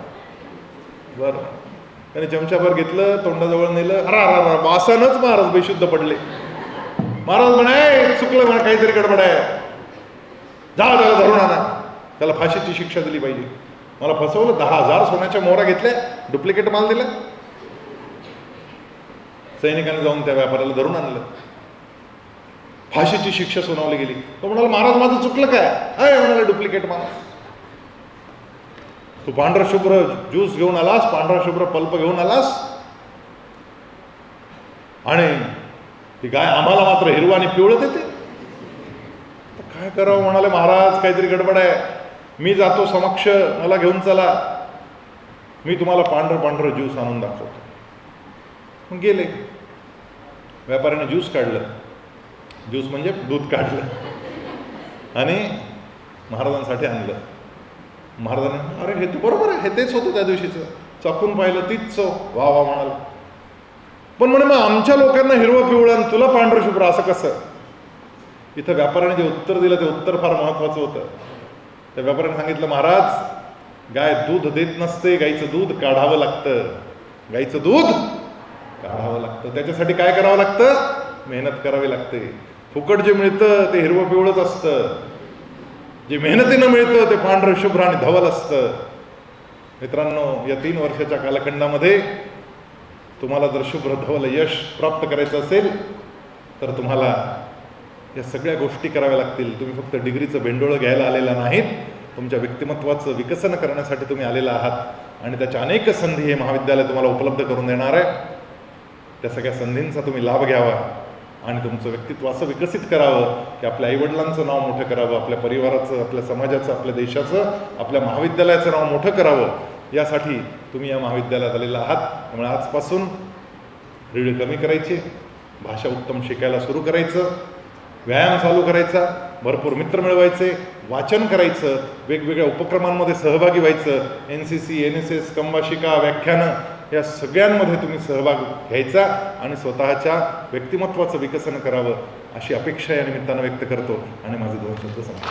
बरं. त्याने चमचाभर घेतलं, तोंडाजवळ नेलं. अरा वासानच महाराज बेशुद्ध पडले. महाराज म्हणे चुकलं म्हणा, काहीतरी गडबड आहे, जा त्याला धरून आणा, त्याला फाशीची शिक्षा दिली पाहिजे. मला फसवलं, 10,000 सोन्याच्या मोहरा घेतल्या, डुप्लिकेट माल दिला. सैनिकांनी जाऊन त्या व्यापाऱ्याला धरून आणलं. फाशीची शिक्षा सुनावली गेली. तो म्हणाला, महाराज माझं चुकलं काय? आहे म्हणाले, डुप्लिकेट माल. तू पांढरा शुभ्र ज्यूस घेऊन आलास, पांढरा शुभ्र पल्प घेऊन आलास, आणि ती गाय आम्हाला मात्र हिरवा आणि पिवळं देते. काय करावं? म्हणाले, महाराज काहीतरी गडबड आहे, मी जातो समक्ष, मला घेऊन चला, मी तुम्हाला पांढरं पांढरं ज्यूस आणून दाखवतो. मग गेले. व्यापाऱ्याने ज्यूस काढलं. ज्यूस म्हणजे दूध काढलं आणि महाराजांसाठी आणलं. महाराजांनी, अरे हे तर बरोबर आहे, हे तेच होतं त्या दिवशीचं. चाकून पाहिलं, तीच चव. वा वा म्हणाला. पण म्हणे मग आमच्या लोकांना हिरवं पिवळं आणि तुला पांढरं शुभ्र असं कसं? इथं व्यापाऱ्याने जे उत्तर दिलं ते उत्तर फार महत्वाचं होतं. त्या व्यापाऱ्याने सांगितलं, महाराज गाय दूध देत नसते, गाईचं दूध काढावं लागतं. गाईचं दूध काढावं लागतं. त्याच्यासाठी काय करावं लागतं? मेहनत करावी लागते. फुकट जे मिळतं ते हिरवं पिवळंच असतं, जे मेहनतीनं मिळतं ते पांढरं शुभ्र आणि धवल असतं. मित्रांनो, या 3 वर्षाच्या कालखंडामध्ये तुम्हाला जर शुभ्र धवल यश प्राप्त करायचं असेल तर तुम्हाला या सगळ्या गोष्टी कराव्या लागतील. तुम्ही फक्त डिग्रीचं बेंडोळं घ्यायला आलेला नाहीत, तुमच्या व्यक्तिमत्वाचं विकसन करण्यासाठी तुम्ही आलेला आहात आणि त्याच्या अनेक संधी हे महाविद्यालय तुम्हाला उपलब्ध करून देणार आहे. त्या सगळ्या संधींचा तुम्ही लाभ घ्यावा आणि तुमचं व्यक्तित्व असं विकसित करावं की आपल्या आईवडिलांचं नाव मोठं करावं, आपल्या परिवाराचं, आपल्या समाजाचं, आपल्या देशाचं, आपल्या महाविद्यालयाचं नाव मोठं करावं. यासाठी तुम्ही या महाविद्यालयात आलेला आहात. त्यामुळे आजपासून रीड कमी करायची, भाषा उत्तम शिकायला सुरू करायचं, व्यायाम चालू करायचा, भरपूर मित्र मिळवायचे, वाचन करायचं, वेगवेगळ्या उपक्रमांमध्ये सहभागी व्हायचं. NCC, NSS, कमवाशिका, व्याख्यानं या सगळ्यांमध्ये तुम्ही सहभाग घ्यायचा आणि स्वतःच्या व्यक्तिमत्वाचं विकसन करावं अशी अपेक्षा या निमित्तानं व्यक्त करतो आणि माझे 2 शब्द सांगतो.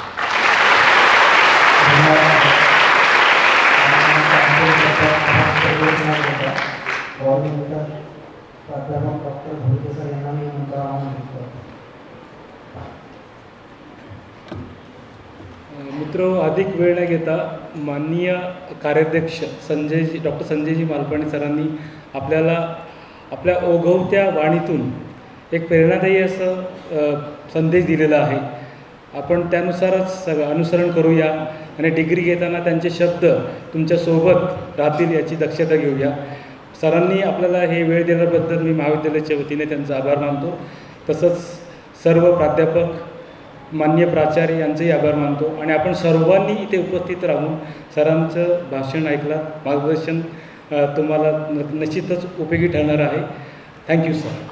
प्राध्यापक डॉक्टर भोईटे सर यांना मी मंचावर आमंत्रित करतो. मित्र, अधिक वेळ न घेता माननीय कार्याध्यक्ष डॉक्टर संजयजी मालपाणी सरांनी आपल्याला आपल्या ओघवत्या वाणीतून एक प्रेरणादायी असं संदेश दिलेला आहे. आपण त्यानुसारच अनुसरण करूया आणि डिग्री घेताना त्यांचे शब्द तुमच्यासोबत राहतील याची दक्षता घेऊया. सरांनी आपल्याला हे वेळ दिल्याबद्दल मी महाविद्यालयाच्या वतीने त्यांचा आभार मानतो. तसंच सर्व प्राध्यापक, मान्य प्राचार्य यांचेही आभार मानतो. आणि आपण सर्वांनी इथे उपस्थित राहून सरांचं भाषण ऐकलं, मार्गदर्शन तुम्हाला निश्चितच उपयोगी ठरणार आहे. Thank you sir.